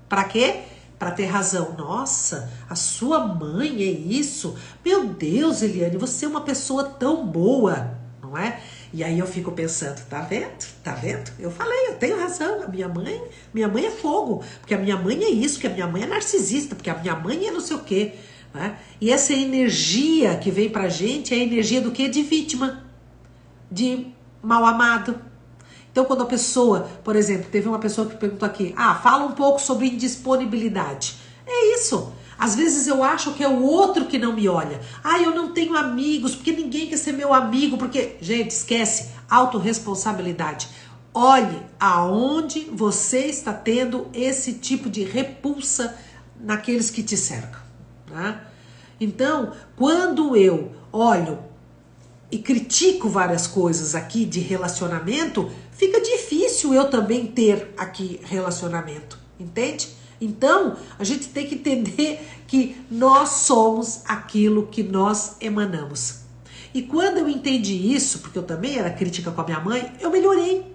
Pra quê? Pra ter razão. Nossa, a sua mãe é isso? Meu Deus, Eliane, você é uma pessoa tão boa, não é? E aí eu fico pensando, tá vendo? Tá vendo? Eu falei, eu tenho razão. A minha mãe é fogo. Porque a minha mãe é isso, porque a minha mãe é narcisista, porque a minha mãe é não sei o quê. Né? E essa energia que vem pra gente é a energia do quê? De vítima, de mal amado. Então, quando a pessoa, por exemplo, teve uma pessoa que perguntou aqui, fala um pouco sobre indisponibilidade. É isso. Às vezes eu acho que é o outro que não me olha. Eu não tenho amigos, porque ninguém quer ser meu amigo, porque... Gente, esquece. Autorresponsabilidade. Olhe aonde você está tendo esse tipo de repulsa naqueles que te cercam. Tá? Então, quando eu olho e critico várias coisas aqui de relacionamento, fica difícil eu também ter aqui relacionamento, entende? Então, a gente tem que entender que nós somos aquilo que nós emanamos. E quando eu entendi isso, porque eu também era crítica com a minha mãe, eu melhorei.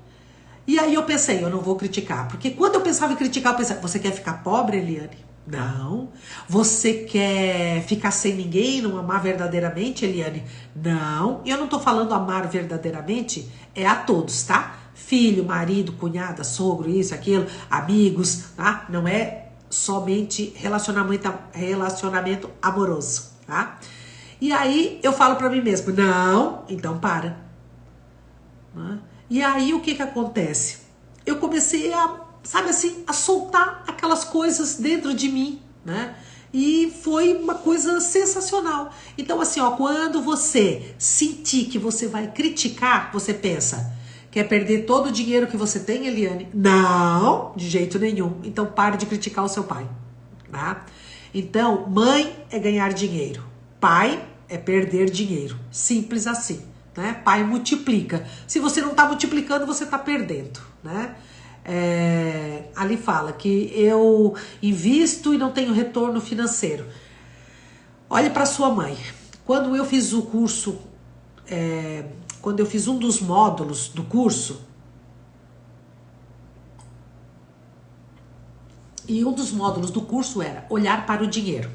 E aí eu pensei, eu não vou criticar. Porque quando eu pensava em criticar, eu pensava, você quer ficar pobre, Eliane? Não. Você quer ficar sem ninguém, não amar verdadeiramente, Eliane? Não. E eu não tô falando amar verdadeiramente, é a todos, tá? Filho, marido, cunhada, sogro, isso, aquilo, amigos, tá? Não é somente relacionamento amoroso, tá? E aí eu falo pra mim mesmo, não, então para. E aí o que acontece? Eu comecei a, sabe assim, a soltar aquelas coisas dentro de mim, né? E foi uma coisa sensacional. Então assim, ó, quando você sentir que você vai criticar, você pensa, Quer perder todo o dinheiro que você tem, Eliane? Não, de jeito nenhum. Então pare de criticar o seu pai, tá? Então, mãe é ganhar dinheiro, pai é perder dinheiro. Simples assim, né? Pai multiplica. Se você não tá multiplicando, você tá perdendo, né? Ali fala que eu invisto e não tenho retorno financeiro. Olhe para sua mãe. Quando eu fiz o curso, quando eu fiz um dos módulos do curso, e um dos módulos do curso era olhar para o dinheiro.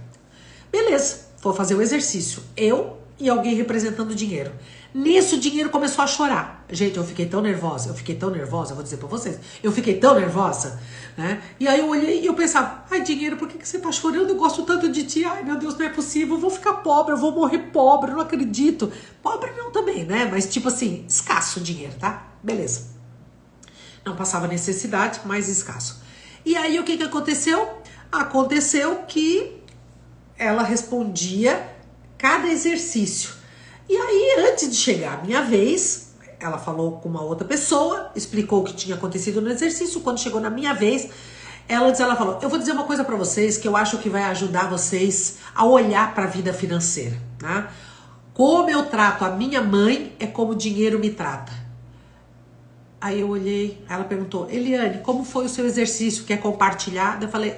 Beleza, vou fazer o exercício. Eu e alguém representando o dinheiro. Nisso o dinheiro começou a chorar. Gente, eu fiquei tão nervosa, vou dizer pra vocês. Eu fiquei tão nervosa, né? E aí eu olhei e eu pensava, ai dinheiro, por que você tá chorando? Eu gosto tanto de ti. Ai meu Deus, não é possível, eu vou ficar pobre, eu vou morrer pobre, eu não acredito. Pobre não também, né? Mas tipo assim, escasso o dinheiro, tá? Beleza. Não passava necessidade, mas escasso. E aí o que aconteceu? Aconteceu que ela respondia cada exercício. E aí, antes de chegar a minha vez, ela falou com uma outra pessoa, explicou o que tinha acontecido no exercício. Quando chegou na minha vez, ela falou, eu vou dizer uma coisa pra vocês que eu acho que vai ajudar vocês a olhar pra vida financeira, né? Como eu trato a minha mãe é como o dinheiro me trata. Aí eu olhei, ela perguntou, Eliane, como foi o seu exercício? Quer compartilhar? Eu falei,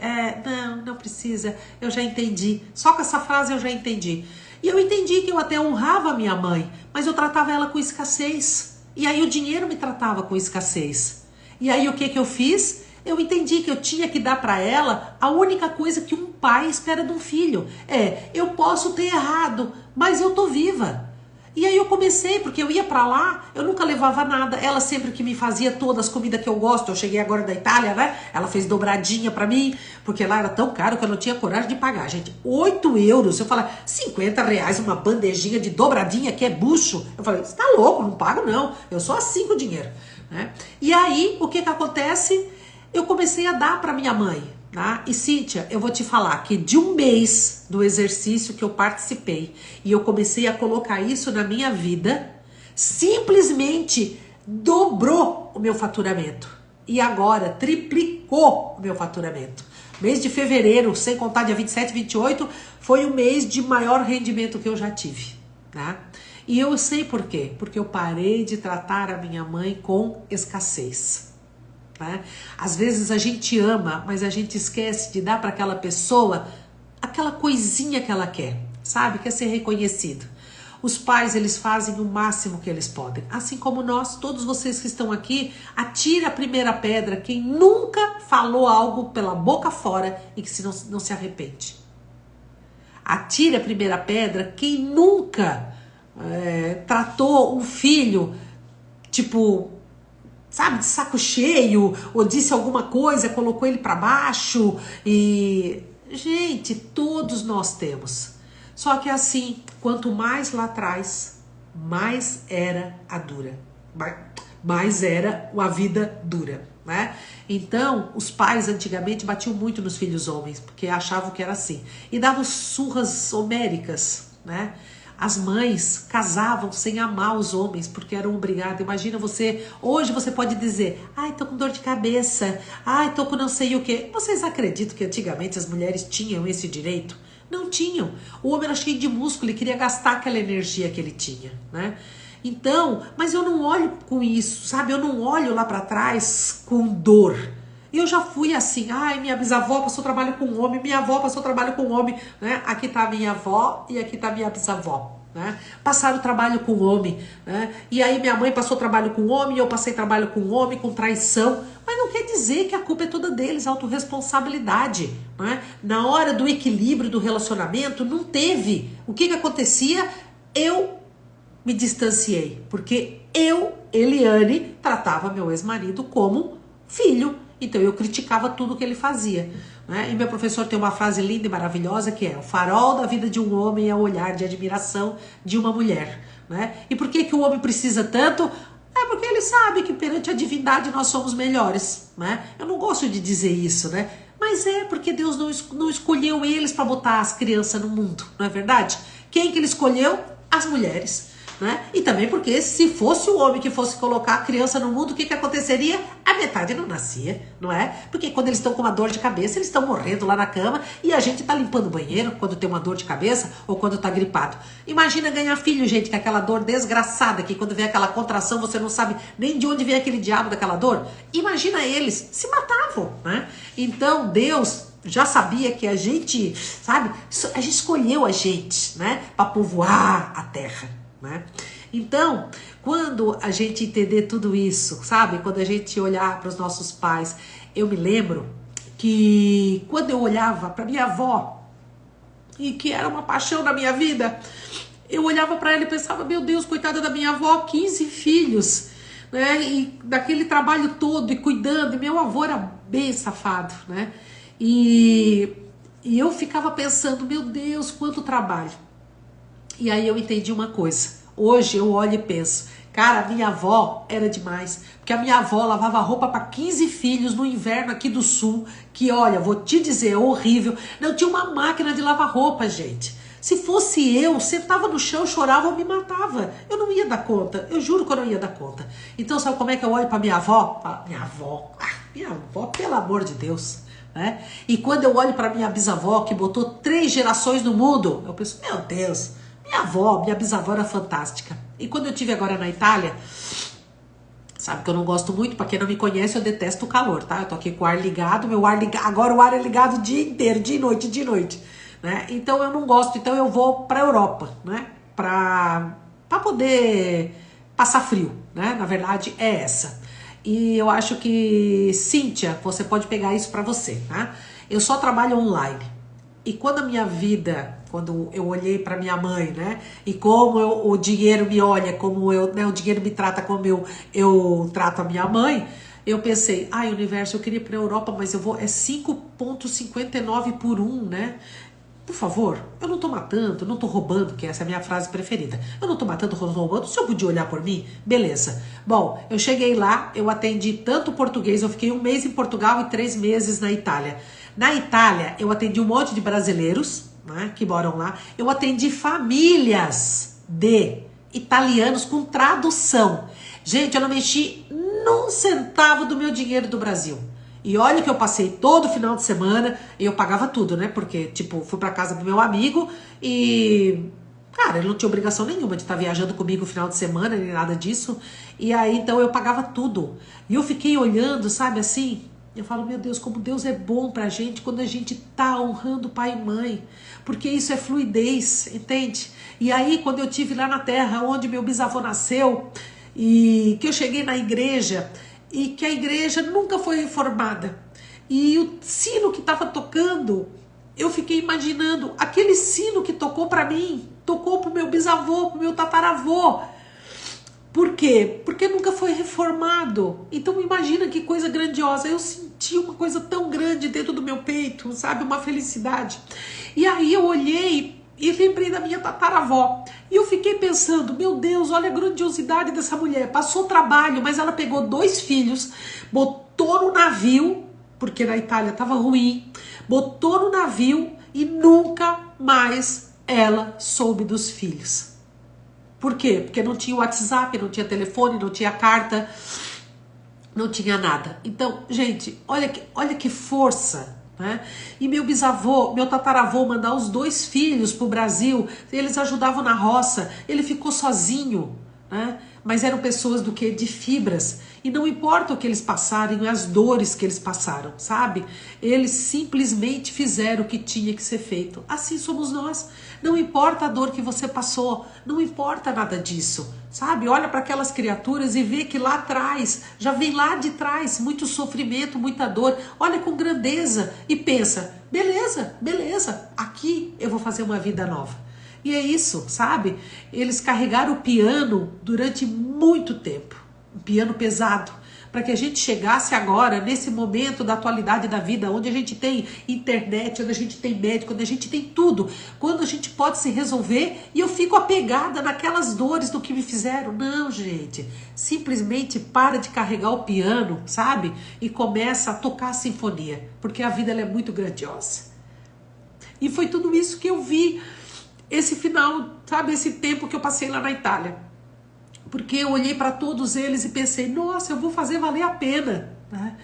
não precisa, eu já entendi. Só com essa frase eu já entendi. E eu entendi que eu até honrava a minha mãe, mas eu tratava ela com escassez. E aí o dinheiro me tratava com escassez. E aí o que eu fiz? Eu entendi que eu tinha que dar para ela a única coisa que um pai espera de um filho. Eu posso ter errado, mas eu tô viva. E aí eu comecei, porque eu ia pra lá, eu nunca levava nada, ela sempre que me fazia todas as comidas que eu gosto, eu cheguei agora da Itália, né? Ela fez dobradinha pra mim, porque lá era tão caro que eu não tinha coragem de pagar, gente. 8 euros, eu falei, 50 reais uma bandejinha de dobradinha que é bucho. Eu falei, você tá louco, não pago não, eu sou assim com o dinheiro, né? E aí, o que acontece? Eu comecei a dar pra minha mãe. Tá? E Cíntia, eu vou te falar que de um mês do exercício que eu participei e eu comecei a colocar isso na minha vida, simplesmente dobrou o meu faturamento. E agora triplicou o meu faturamento. Mês de fevereiro, sem contar dia 27 e 28, foi o mês de maior rendimento que eu já tive. Tá? E eu sei por quê. Porque eu parei de tratar a minha mãe com escassez. Né? Às vezes a gente ama, mas a gente esquece de dar para aquela pessoa aquela coisinha que ela quer, sabe? Quer ser reconhecido. Os pais, eles fazem o máximo que eles podem. Assim como nós, todos vocês que estão aqui, atire a primeira pedra quem nunca falou algo pela boca fora e que não se arrepende. Atire a primeira pedra quem nunca tratou um filho, tipo... sabe, de saco cheio, ou disse alguma coisa, colocou ele para baixo e... Gente, todos nós temos. Só que assim, quanto mais lá atrás, mais era a dura. Mais era a vida dura, né? Então, os pais antigamente batiam muito nos filhos homens, porque achavam que era assim. E davam surras homéricas, né? As mães casavam sem amar os homens, porque eram obrigadas. Imagina você, hoje você pode dizer, ai, tô com dor de cabeça, ai, tô com não sei o quê. Vocês acreditam que antigamente as mulheres tinham esse direito? Não tinham. O homem era cheio de músculo e queria gastar aquela energia que ele tinha, né? Então, mas eu não olho com isso, sabe? Eu não olho lá pra trás com dor. Eu já fui assim, ai, minha bisavó passou trabalho com homem, minha avó passou trabalho com homem, né? Aqui tá a minha avó e aqui tá a minha bisavó, né? Passaram trabalho com homem, né? E aí minha mãe passou trabalho com homem, eu passei trabalho com homem, com traição, mas não quer dizer que a culpa é toda deles, autorresponsabilidade, né? Na hora do equilíbrio do relacionamento, não teve. O que acontecia? Eu me distanciei, porque eu, Eliane, tratava meu ex-marido como filho. Então eu criticava tudo que ele fazia, né? E meu professor tem uma frase linda e maravilhosa que é: o farol da vida de um homem é o olhar de admiração de uma mulher, né? E por que o homem precisa tanto? É porque ele sabe que perante a divindade nós somos melhores, né? Eu não gosto de dizer isso, né? Mas é porque Deus não escolheu eles para botar as crianças no mundo, não é verdade? Quem que ele escolheu? As mulheres. né? E também porque se fosse o homem que fosse colocar a criança no mundo, o que aconteceria? A metade não nascia, não é? Porque quando eles estão com uma dor de cabeça, eles estão morrendo lá na cama e a gente tá limpando o banheiro quando tem uma dor de cabeça ou quando tá gripado. Imagina ganhar filho, gente, com aquela dor desgraçada, que quando vem aquela contração você não sabe nem de onde vem aquele diabo daquela dor. Imagina eles, se matavam, né? Então Deus já sabia que a gente, sabe, a gente escolheu a gente, né, para povoar a terra, né? Então, quando a gente entender tudo isso, sabe, quando a gente olhar para os nossos pais, eu me lembro que quando eu olhava para minha avó, e que era uma paixão na minha vida, eu olhava para ela e pensava, meu Deus, coitada da minha avó, 15 filhos, né, e daquele trabalho todo, e cuidando, e meu avô era bem safado, né? E eu ficava pensando, meu Deus, quanto trabalho. E aí eu entendi uma coisa. Hoje eu olho e penso, cara, a minha avó era demais. Porque a minha avó lavava roupa para 15 filhos no inverno aqui do sul. Que olha, vou te dizer, é horrível. Não tinha uma máquina de lavar roupa, gente. Se fosse eu, sentava no chão, chorava ou me matava. Eu não ia dar conta. Eu juro que eu não ia dar conta. Então sabe como é que eu olho para minha avó? Minha avó, pelo amor de Deus. Né? E quando eu olho para minha bisavó, que botou 3 gerações no mundo, eu penso, meu Deus, minha bisavó era fantástica. E quando eu estive agora na Itália, sabe que eu não gosto muito, para quem não me conhece, eu detesto o calor, tá? Eu tô aqui com o ar ligado, agora o ar é ligado o dia inteiro, de noite, né? Então eu não gosto, então eu vou pra Europa, né? Pra poder passar frio, né? Na verdade é essa. E eu acho que, Cíntia, você pode pegar isso pra você, tá? Eu só trabalho online. E quando a minha vida, quando eu olhei pra minha mãe, né? E como o dinheiro me olha, como né, o dinheiro me trata como eu trato a minha mãe, eu pensei, universo, eu queria ir pra Europa, mas eu vou, é 5,59 por 1, né? Por favor, eu não tô matando, não tô roubando, que essa é a minha frase preferida. Eu não tô matando, não tô roubando, o senhor podia olhar por mim? Beleza. Bom, eu cheguei lá, eu atendi tanto português, eu fiquei 1 mês em Portugal e 3 meses na Itália. Na Itália, eu atendi um monte de brasileiros, né, que moram lá. Eu atendi famílias de italianos com tradução. Gente, eu não mexi num centavo do meu dinheiro do Brasil. E olha que eu passei todo final de semana e eu pagava tudo, né? Porque, tipo, fui pra casa do meu amigo e... Cara, ele não tinha obrigação nenhuma de estar viajando comigo no final de semana, nem nada disso. E aí, então, eu pagava tudo. E eu fiquei olhando, sabe, assim... Eu falo, meu Deus, como Deus é bom pra gente quando a gente tá honrando pai e mãe. Porque isso é fluidez, entende? E aí, quando eu estive lá na terra, onde meu bisavô nasceu, e que eu cheguei na igreja... E que a igreja nunca foi reformada. E o sino que estava tocando, eu fiquei imaginando, aquele sino que tocou para mim, tocou para o meu bisavô, para o meu tataravô. Por quê? Porque nunca foi reformado. Então imagina que coisa grandiosa. Eu senti uma coisa tão grande dentro do meu peito, sabe? Uma felicidade. E aí eu olhei e lembrei da minha tataravó. E eu fiquei pensando, meu Deus, olha a grandiosidade dessa mulher. Passou trabalho, mas ela pegou 2 filhos, botou no navio, porque na Itália estava ruim, botou no navio e nunca mais ela soube dos filhos. Por quê? Porque não tinha WhatsApp, não tinha telefone, não tinha carta, não tinha nada. Então, gente, olha que força. Né? E meu bisavô, meu tataravô mandar os 2 filhos para o Brasil, eles ajudavam na roça, ele ficou sozinho, né? Mas eram pessoas do que? De fibras, e não importa o que eles passarem, as dores que eles passaram, sabe? Eles simplesmente fizeram o que tinha que ser feito. Assim somos nós, não importa a dor que você passou, não importa nada disso, sabe? Olha para aquelas criaturas e vê que lá atrás, já vem lá de trás, muito sofrimento, muita dor, olha com grandeza e pensa, beleza, aqui eu vou fazer uma vida nova. E é isso, sabe? Eles carregaram o piano durante muito tempo, um piano pesado, para que a gente chegasse agora, nesse momento da atualidade da vida, onde a gente tem internet, onde a gente tem médico, onde a gente tem tudo, quando a gente pode se resolver, e eu fico apegada naquelas dores do que me fizeram. Não, gente, simplesmente para de carregar o piano, sabe? E começa a tocar a sinfonia, porque a vida ela é muito grandiosa. E foi tudo isso que eu vi esse final, sabe, esse tempo que eu passei lá na Itália. porque eu olhei para todos eles e pensei, nossa, eu vou fazer valer a pena, né?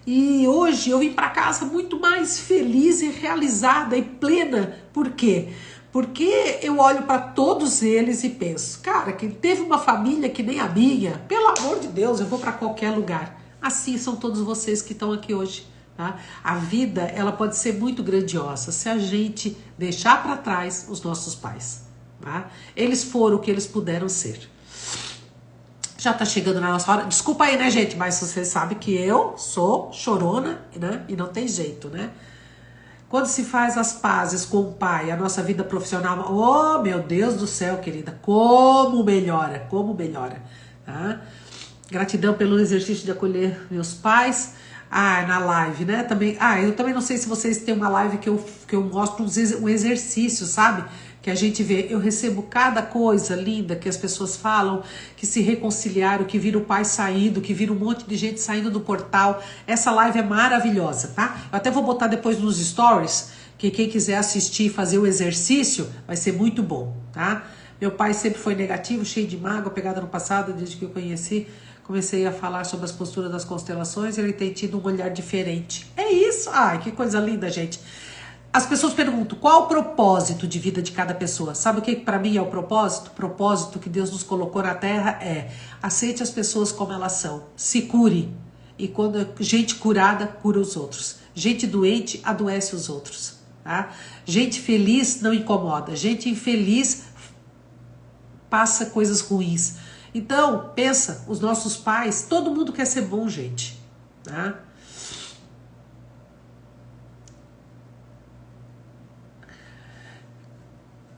E hoje eu vim para casa muito mais feliz e realizada e plena. Por quê? Porque eu olho para todos eles e penso, cara, quem teve uma família que nem a minha, pelo amor de Deus, eu vou para qualquer lugar. Assim são todos vocês que estão aqui hoje. Tá? A vida, ela pode ser muito grandiosa se a gente deixar para trás os nossos pais. Tá? Eles foram o que eles puderam ser. Já tá chegando na nossa hora. Desculpa aí, né, gente? Mas vocês sabem que eu sou chorona, né? E não tem jeito, né? Quando se faz as pazes com o pai, a nossa vida profissional... Oh, meu Deus do céu, querida. Como melhora, como melhora. Tá? Gratidão pelo exercício de acolher meus pais. Ah, na live, né? Também, eu também não sei se vocês têm uma live que eu mostro um exercício, sabe? Que a gente vê, eu recebo cada coisa linda que as pessoas falam, que se reconciliaram, que viram o pai saindo, que viram um monte de gente saindo do portal. Essa live é maravilhosa, tá? Eu até vou botar depois nos stories, que quem quiser assistir e fazer o exercício, vai ser muito bom, tá? Meu pai sempre foi negativo, cheio de mágoa, pegada no passado, desde que eu conheci. Comecei a falar sobre as posturas das constelações, ele tem tido um olhar diferente. É isso! Ai, que coisa linda, gente. As pessoas perguntam, qual o propósito de vida de cada pessoa? Sabe o que para mim é o propósito? O propósito que Deus nos colocou na Terra é aceite as pessoas como elas são, se cure. E quando gente curada, cura os outros. Gente doente, adoece os outros. Tá? Gente feliz não incomoda. Gente infeliz passa coisas ruins. Então, pensa, os nossos pais, todo mundo quer ser bom, gente. Tá?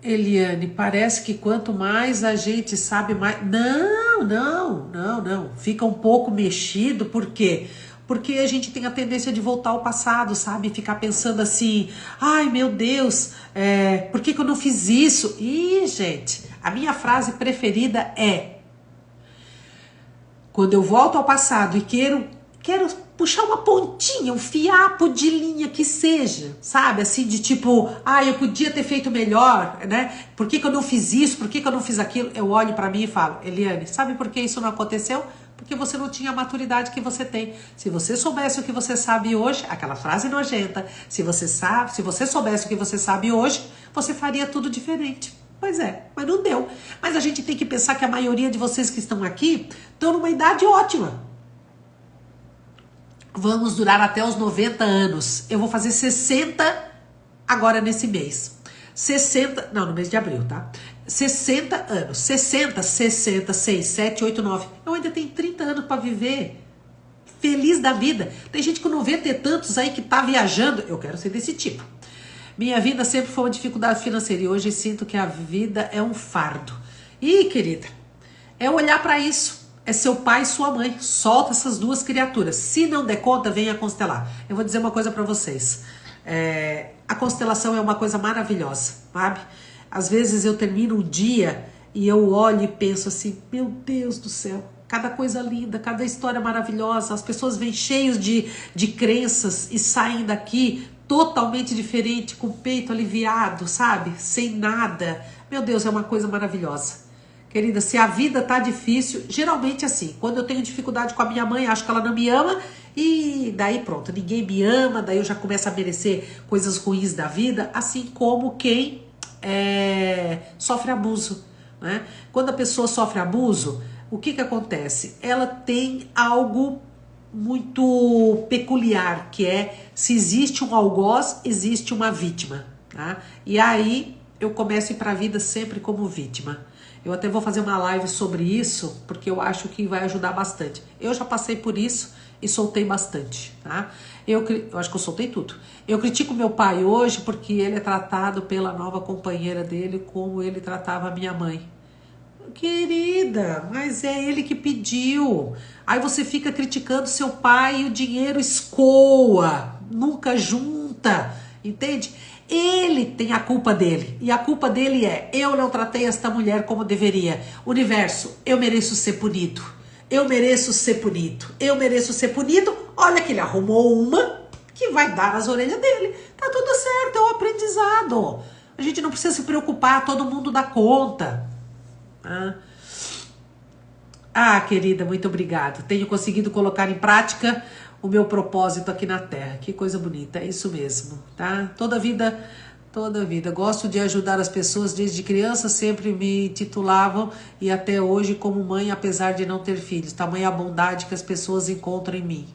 Eliane, parece que quanto mais a gente sabe mais... Não. Fica um pouco mexido, por quê? Porque a gente tem a tendência de voltar ao passado, sabe? Ficar pensando assim, ai meu Deus, por que eu não fiz isso? Ih, gente, a minha frase preferida é... Quando eu volto ao passado e quero puxar uma pontinha, um fiapo de linha que seja, sabe? Assim, de tipo, eu podia ter feito melhor, né? Por que eu não fiz isso? Por que eu não fiz aquilo? Eu olho pra mim e falo, Eliane, sabe por que isso não aconteceu? Porque você não tinha a maturidade que você tem. Se você soubesse o que você sabe hoje, aquela frase nojenta, se você soubesse o que você sabe hoje, você faria tudo diferente. Pois é, mas não deu. Mas a gente tem que pensar que a maioria de vocês que estão aqui estão numa idade ótima. Vamos durar até os 90 anos. Eu vou fazer 60 agora nesse mês. 60, não, no mês de abril, tá? 60 anos. 60, 6, 7, 8, 9. Eu ainda tenho 30 anos para viver. Feliz da vida. Tem gente com 90 e tantos aí que tá viajando. Eu quero ser desse tipo. Minha vida sempre foi uma dificuldade financeira e hoje sinto que a vida é um fardo. Ih, querida, é olhar para isso. É seu pai e sua mãe. Solta essas duas criaturas. Se não der conta, venha constelar. Eu vou dizer uma coisa para vocês. A constelação é uma coisa maravilhosa, sabe? Às vezes eu termino um dia e eu olho e penso assim, meu Deus do céu, cada coisa linda, cada história maravilhosa. As pessoas vêm cheios de crenças e saem daqui totalmente diferente, com o peito aliviado, sabe? Sem nada. Meu Deus, é uma coisa maravilhosa. Querida, se a vida tá difícil, geralmente assim, quando eu tenho dificuldade com a minha mãe, acho que ela não me ama, e daí pronto, ninguém me ama, daí eu já começo a merecer coisas ruins da vida, assim como quem sofre abuso, né? Quando a pessoa sofre abuso, o que acontece? Ela tem algo muito peculiar, que é, se existe um algoz, existe uma vítima, tá? E aí eu começo a ir pra vida sempre como vítima. Eu até vou fazer uma live sobre isso, porque eu acho que vai ajudar bastante. Eu já passei por isso e soltei bastante, tá? Eu acho que eu soltei tudo. Eu critico meu pai hoje porque ele é tratado pela nova companheira dele como ele tratava a minha mãe. Querida, mas é ele que pediu. Aí você fica criticando seu pai e o dinheiro escoa, nunca junta, entende? Ele tem a culpa dele. E a culpa dele é, eu não tratei esta mulher como deveria. Universo, eu mereço ser punido. Eu mereço ser punido. Eu mereço ser punido. Olha que ele arrumou uma que vai dar nas orelhas dele. Tá tudo certo, é um aprendizado. A gente não precisa se preocupar, todo mundo dá conta. Ah, querida, muito obrigada. Tenho conseguido colocar em prática o meu propósito aqui na Terra. Que coisa bonita, é isso mesmo, tá? Toda vida. Gosto de ajudar as pessoas desde criança, sempre me titulavam e até hoje como mãe, apesar de não ter filhos. Tamanha a bondade que as pessoas encontram em mim.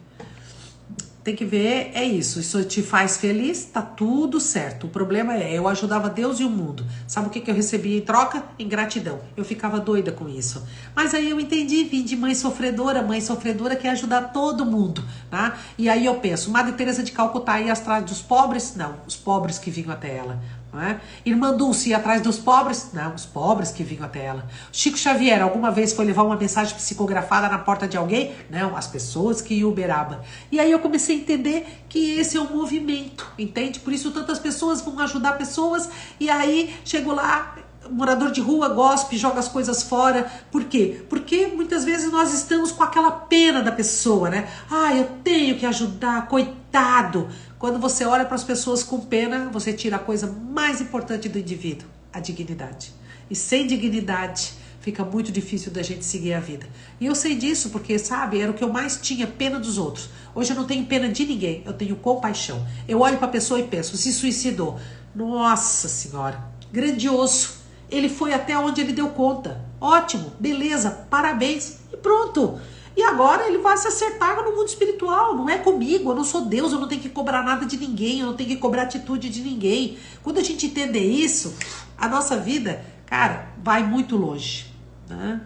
Tem que ver, é isso te faz feliz, tá tudo certo. O problema é, eu ajudava Deus e o mundo. Sabe o que eu recebia em troca? Ingratidão. Eu ficava doida com isso. Mas aí eu entendi, vim de mãe sofredora quer ajudar todo mundo, tá? E aí eu penso, Madre Teresa de Calcutá ia atrás dos pobres? Não, os pobres que vinham até ela. Não é? Irmã Dulce ia atrás dos pobres? Não, os pobres que vinham até ela. Chico Xavier alguma vez foi levar uma mensagem psicografada na porta de alguém? Não, as pessoas que iam Uberaba. E aí eu comecei a entender que esse é um movimento, entende? Por isso tantas pessoas vão ajudar pessoas e aí chego lá, morador de rua, gospe, joga as coisas fora. Por quê? Porque muitas vezes nós estamos com aquela pena da pessoa, né? Ah, eu tenho que ajudar, coitado. Quando você olha para as pessoas com pena, você tira a coisa mais importante do indivíduo, a dignidade. E sem dignidade, fica muito difícil da gente seguir a vida. E eu sei disso porque, sabe, era o que eu mais tinha, pena dos outros. Hoje eu não tenho pena de ninguém, eu tenho compaixão. Eu olho para a pessoa e penso, se suicidou. Nossa Senhora, grandioso. Ele foi até onde ele deu conta. Ótimo, beleza, parabéns. E pronto. E agora ele vai se acertar no mundo espiritual. Não é comigo, eu não sou Deus, eu não tenho que cobrar nada de ninguém, eu não tenho que cobrar atitude de ninguém. Quando a gente entender isso, a nossa vida, cara, vai muito longe, né?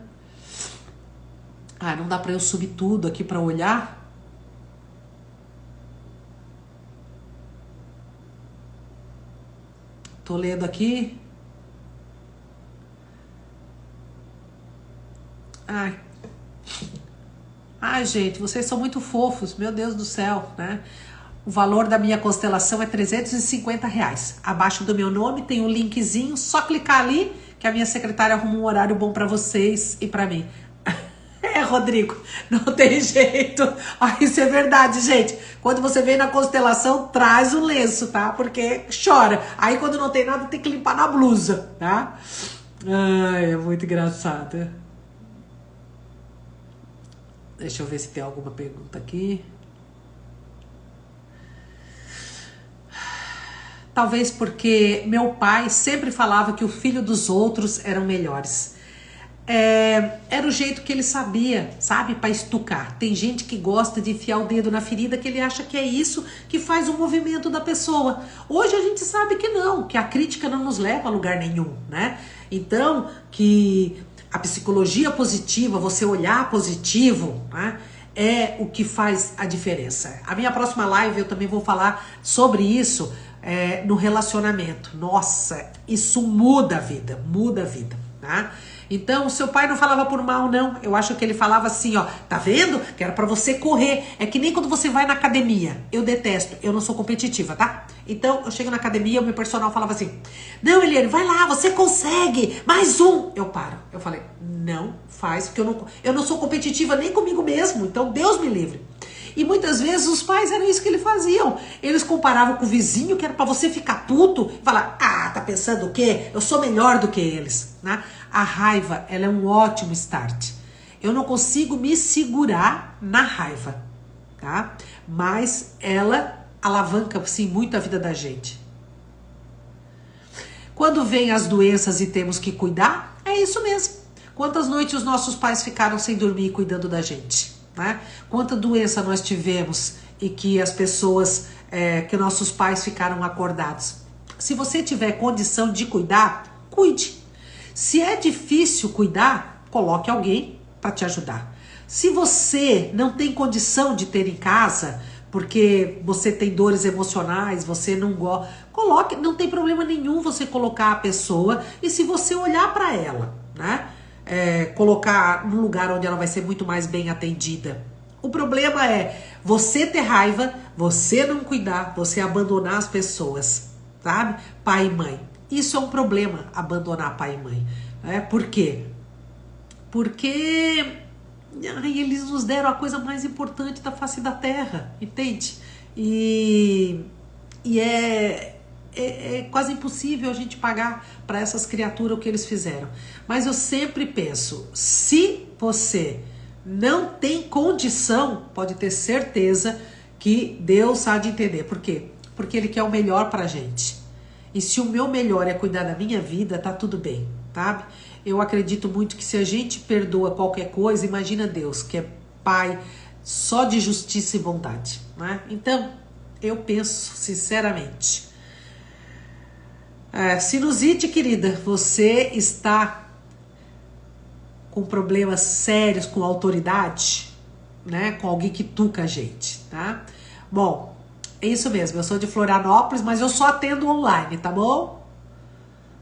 Ah, não dá pra eu subir tudo aqui pra olhar. Tô lendo aqui. Ai, gente, vocês são muito fofos, meu Deus do céu, né? O valor da minha constelação é R$350. Abaixo do meu nome tem um linkzinho, só clicar ali que a minha secretária arruma um horário bom pra vocês e pra mim. É, Rodrigo, não tem jeito. Ah, isso é verdade, gente. Quando você vem na constelação, traz o lenço, tá? Porque chora. Aí quando não tem nada, tem que limpar na blusa, tá? Ai, é muito engraçado. Deixa eu ver se tem alguma pergunta aqui. Talvez porque meu pai sempre falava que o filho dos outros eram melhores. Era o jeito que ele sabia, sabe? Para estucar. Tem gente que gosta de enfiar o dedo na ferida, que ele acha que é isso que faz o movimento da pessoa. Hoje a gente sabe que não, que a crítica não nos leva a lugar nenhum, né? Então, que a psicologia positiva, você olhar positivo, né, é o que faz a diferença. A minha próxima live eu também vou falar sobre isso no relacionamento. Nossa, isso muda a vida, tá? Então, o seu pai não falava por mal, não. Eu acho que ele falava assim, ó, tá vendo? Que era pra você correr. É que nem quando você vai na academia. Eu detesto, eu não sou competitiva, tá? Então, eu chego na academia, o meu personal falava assim, não, Eliane, vai lá, você consegue, mais um. Eu paro. Eu falei, não faz, porque eu não sou competitiva nem comigo mesmo, então Deus me livre. E muitas vezes os pais eram isso que eles faziam. Eles comparavam com o vizinho, que era pra você ficar puto, e falar, ah, tá pensando o quê? Eu sou melhor do que eles, né? A raiva, ela é um ótimo start. Eu não consigo me segurar na raiva, tá? Mas ela alavanca, sim, muito a vida da gente. Quando vem as doenças e temos que cuidar, é isso mesmo. Quantas noites os nossos pais ficaram sem dormir cuidando da gente, né? Quanta doença nós tivemos e que as pessoas, que nossos pais ficaram acordados. Se você tiver condição de cuidar, cuide. Se é difícil cuidar, coloque alguém para te ajudar. Se você não tem condição de ter em casa, porque você tem dores emocionais, você não gosta, coloque, não tem problema nenhum você colocar a pessoa e se você olhar para ela, né? Colocar num lugar onde ela vai ser muito mais bem atendida. O problema é você ter raiva, você não cuidar, você abandonar as pessoas, sabe? Pai e mãe. Isso é um problema, abandonar pai e mãe. Por quê? Porque eles nos deram a coisa mais importante da face da terra, entende? E é quase impossível a gente pagar para essas criaturas o que eles fizeram. Mas eu sempre penso, se você não tem condição, pode ter certeza que Deus há de entender. Por quê? Porque Ele quer o melhor pra gente. E se o meu melhor é cuidar da minha vida, tá tudo bem, sabe? Eu acredito muito que se a gente perdoa qualquer coisa, imagina Deus, que é Pai só de justiça e bondade, né? Então, eu penso sinceramente. Sinusite, querida, você está com problemas sérios com autoridade, né? Com alguém que tuca a gente, tá? Bom, é isso mesmo, eu sou de Florianópolis, mas eu só atendo online, tá bom?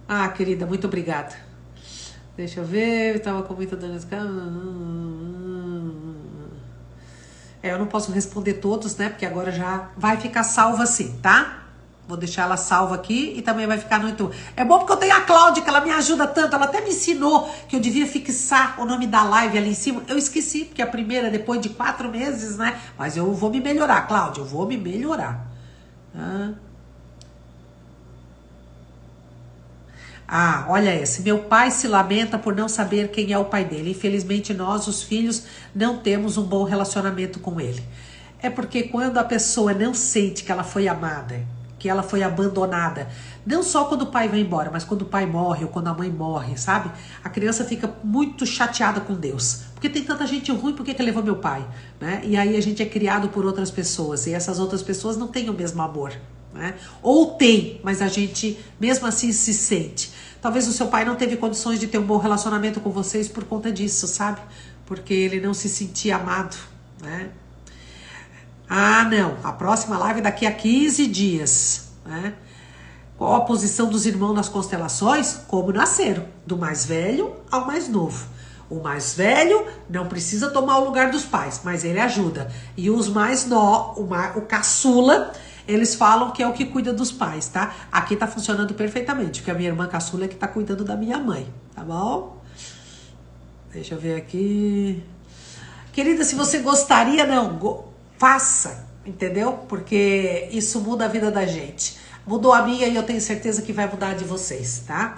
Ah, querida, muito obrigada. Deixa eu ver, eu tava com muita dor nesse caso. Eu não posso responder todos, né? Porque agora já vai ficar salva assim, tá? Vou deixar ela salva aqui e também vai ficar no YouTube. É bom porque eu tenho a Cláudia, que ela me ajuda tanto. Ela até me ensinou que eu devia fixar o nome da live ali em cima. Eu esqueci, porque a primeira, depois de 4 meses, né? Mas eu vou me melhorar, Cláudia. Eu vou me melhorar. Olha esse. Meu pai se lamenta por não saber quem é o pai dele. Infelizmente, nós, os filhos, não temos um bom relacionamento com ele. É porque quando a pessoa não sente que ela foi amada, que ela foi abandonada, não só quando o pai vai embora, mas quando o pai morre ou quando a mãe morre, sabe? A criança fica muito chateada com Deus. Porque tem tanta gente ruim, por que levou meu pai? Né? E aí a gente é criado por outras pessoas, e essas outras pessoas não têm o mesmo amor. Né? Ou tem, mas a gente mesmo assim se sente. Talvez o seu pai não teve condições de ter um bom relacionamento com vocês por conta disso, sabe? Porque ele não se sentia amado, né? Não, a próxima live é daqui a 15 dias, né? Qual a posição dos irmãos nas constelações? Como nasceram, do mais velho ao mais novo. O mais velho não precisa tomar o lugar dos pais, mas ele ajuda. E os mais o caçula, eles falam que é o que cuida dos pais, tá? Aqui tá funcionando perfeitamente, porque a minha irmã caçula é que tá cuidando da minha mãe, tá bom? Deixa eu ver aqui. Querida, se você gostaria, faça, entendeu? Porque isso muda a vida da gente. Mudou a minha e eu tenho certeza que vai mudar a de vocês, tá?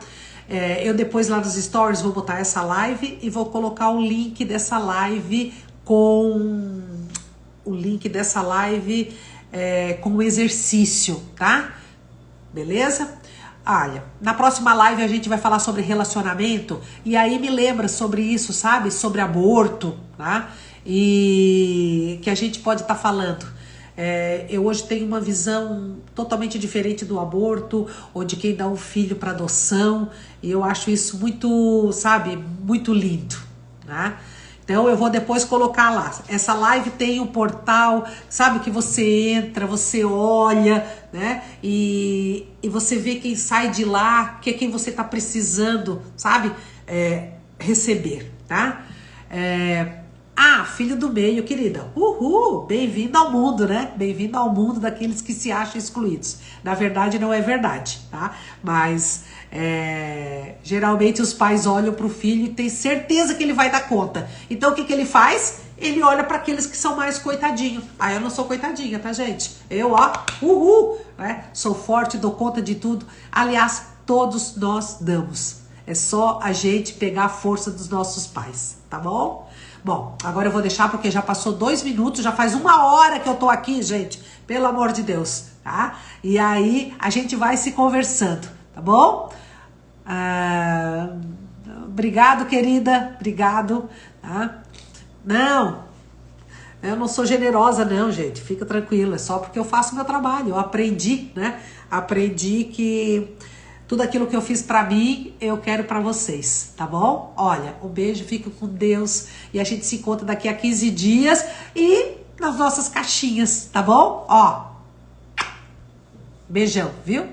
Eu depois lá nos stories vou botar essa live e vou colocar o link dessa live com o exercício, tá? Beleza? Olha, na próxima live a gente vai falar sobre relacionamento e aí me lembra sobre isso, sabe? Sobre aborto, tá? E que a gente pode estar falando. Eu hoje tenho uma visão totalmente diferente do aborto ou de quem dá um filho para adoção, e eu acho isso muito, sabe, muito lindo, né? Então eu vou depois colocar lá. Essa live tem um portal, sabe, que você entra, você olha, né? E você vê quem sai de lá, que é quem você tá precisando, sabe, receber, tá? Filho do meio, querida. Uhul! Bem-vindo ao mundo, né? Bem-vindo ao mundo daqueles que se acham excluídos. Na verdade, não é verdade, tá? Mas, geralmente os pais olham pro filho e tem certeza que ele vai dar conta. Então, o que ele faz? Ele olha para aqueles que são mais coitadinhos. Eu não sou coitadinha, tá, gente? Eu, né? Sou forte, dou conta de tudo. Aliás, todos nós damos. É só a gente pegar a força dos nossos pais, tá bom? Bom, agora eu vou deixar porque já passou 2 minutos, já faz 1 hora que eu tô aqui, gente. Pelo amor de Deus, tá? E aí a gente vai se conversando, tá bom? Obrigado, querida. Obrigado, tá? Não, eu não sou generosa não, gente. Fica tranquila, é só porque eu faço meu trabalho. Eu aprendi, né? Aprendi que tudo aquilo que eu fiz pra mim, eu quero pra vocês, tá bom? Olha, um beijo, fica com Deus. E a gente se encontra daqui a 15 dias e nas nossas caixinhas, tá bom? Beijão, viu?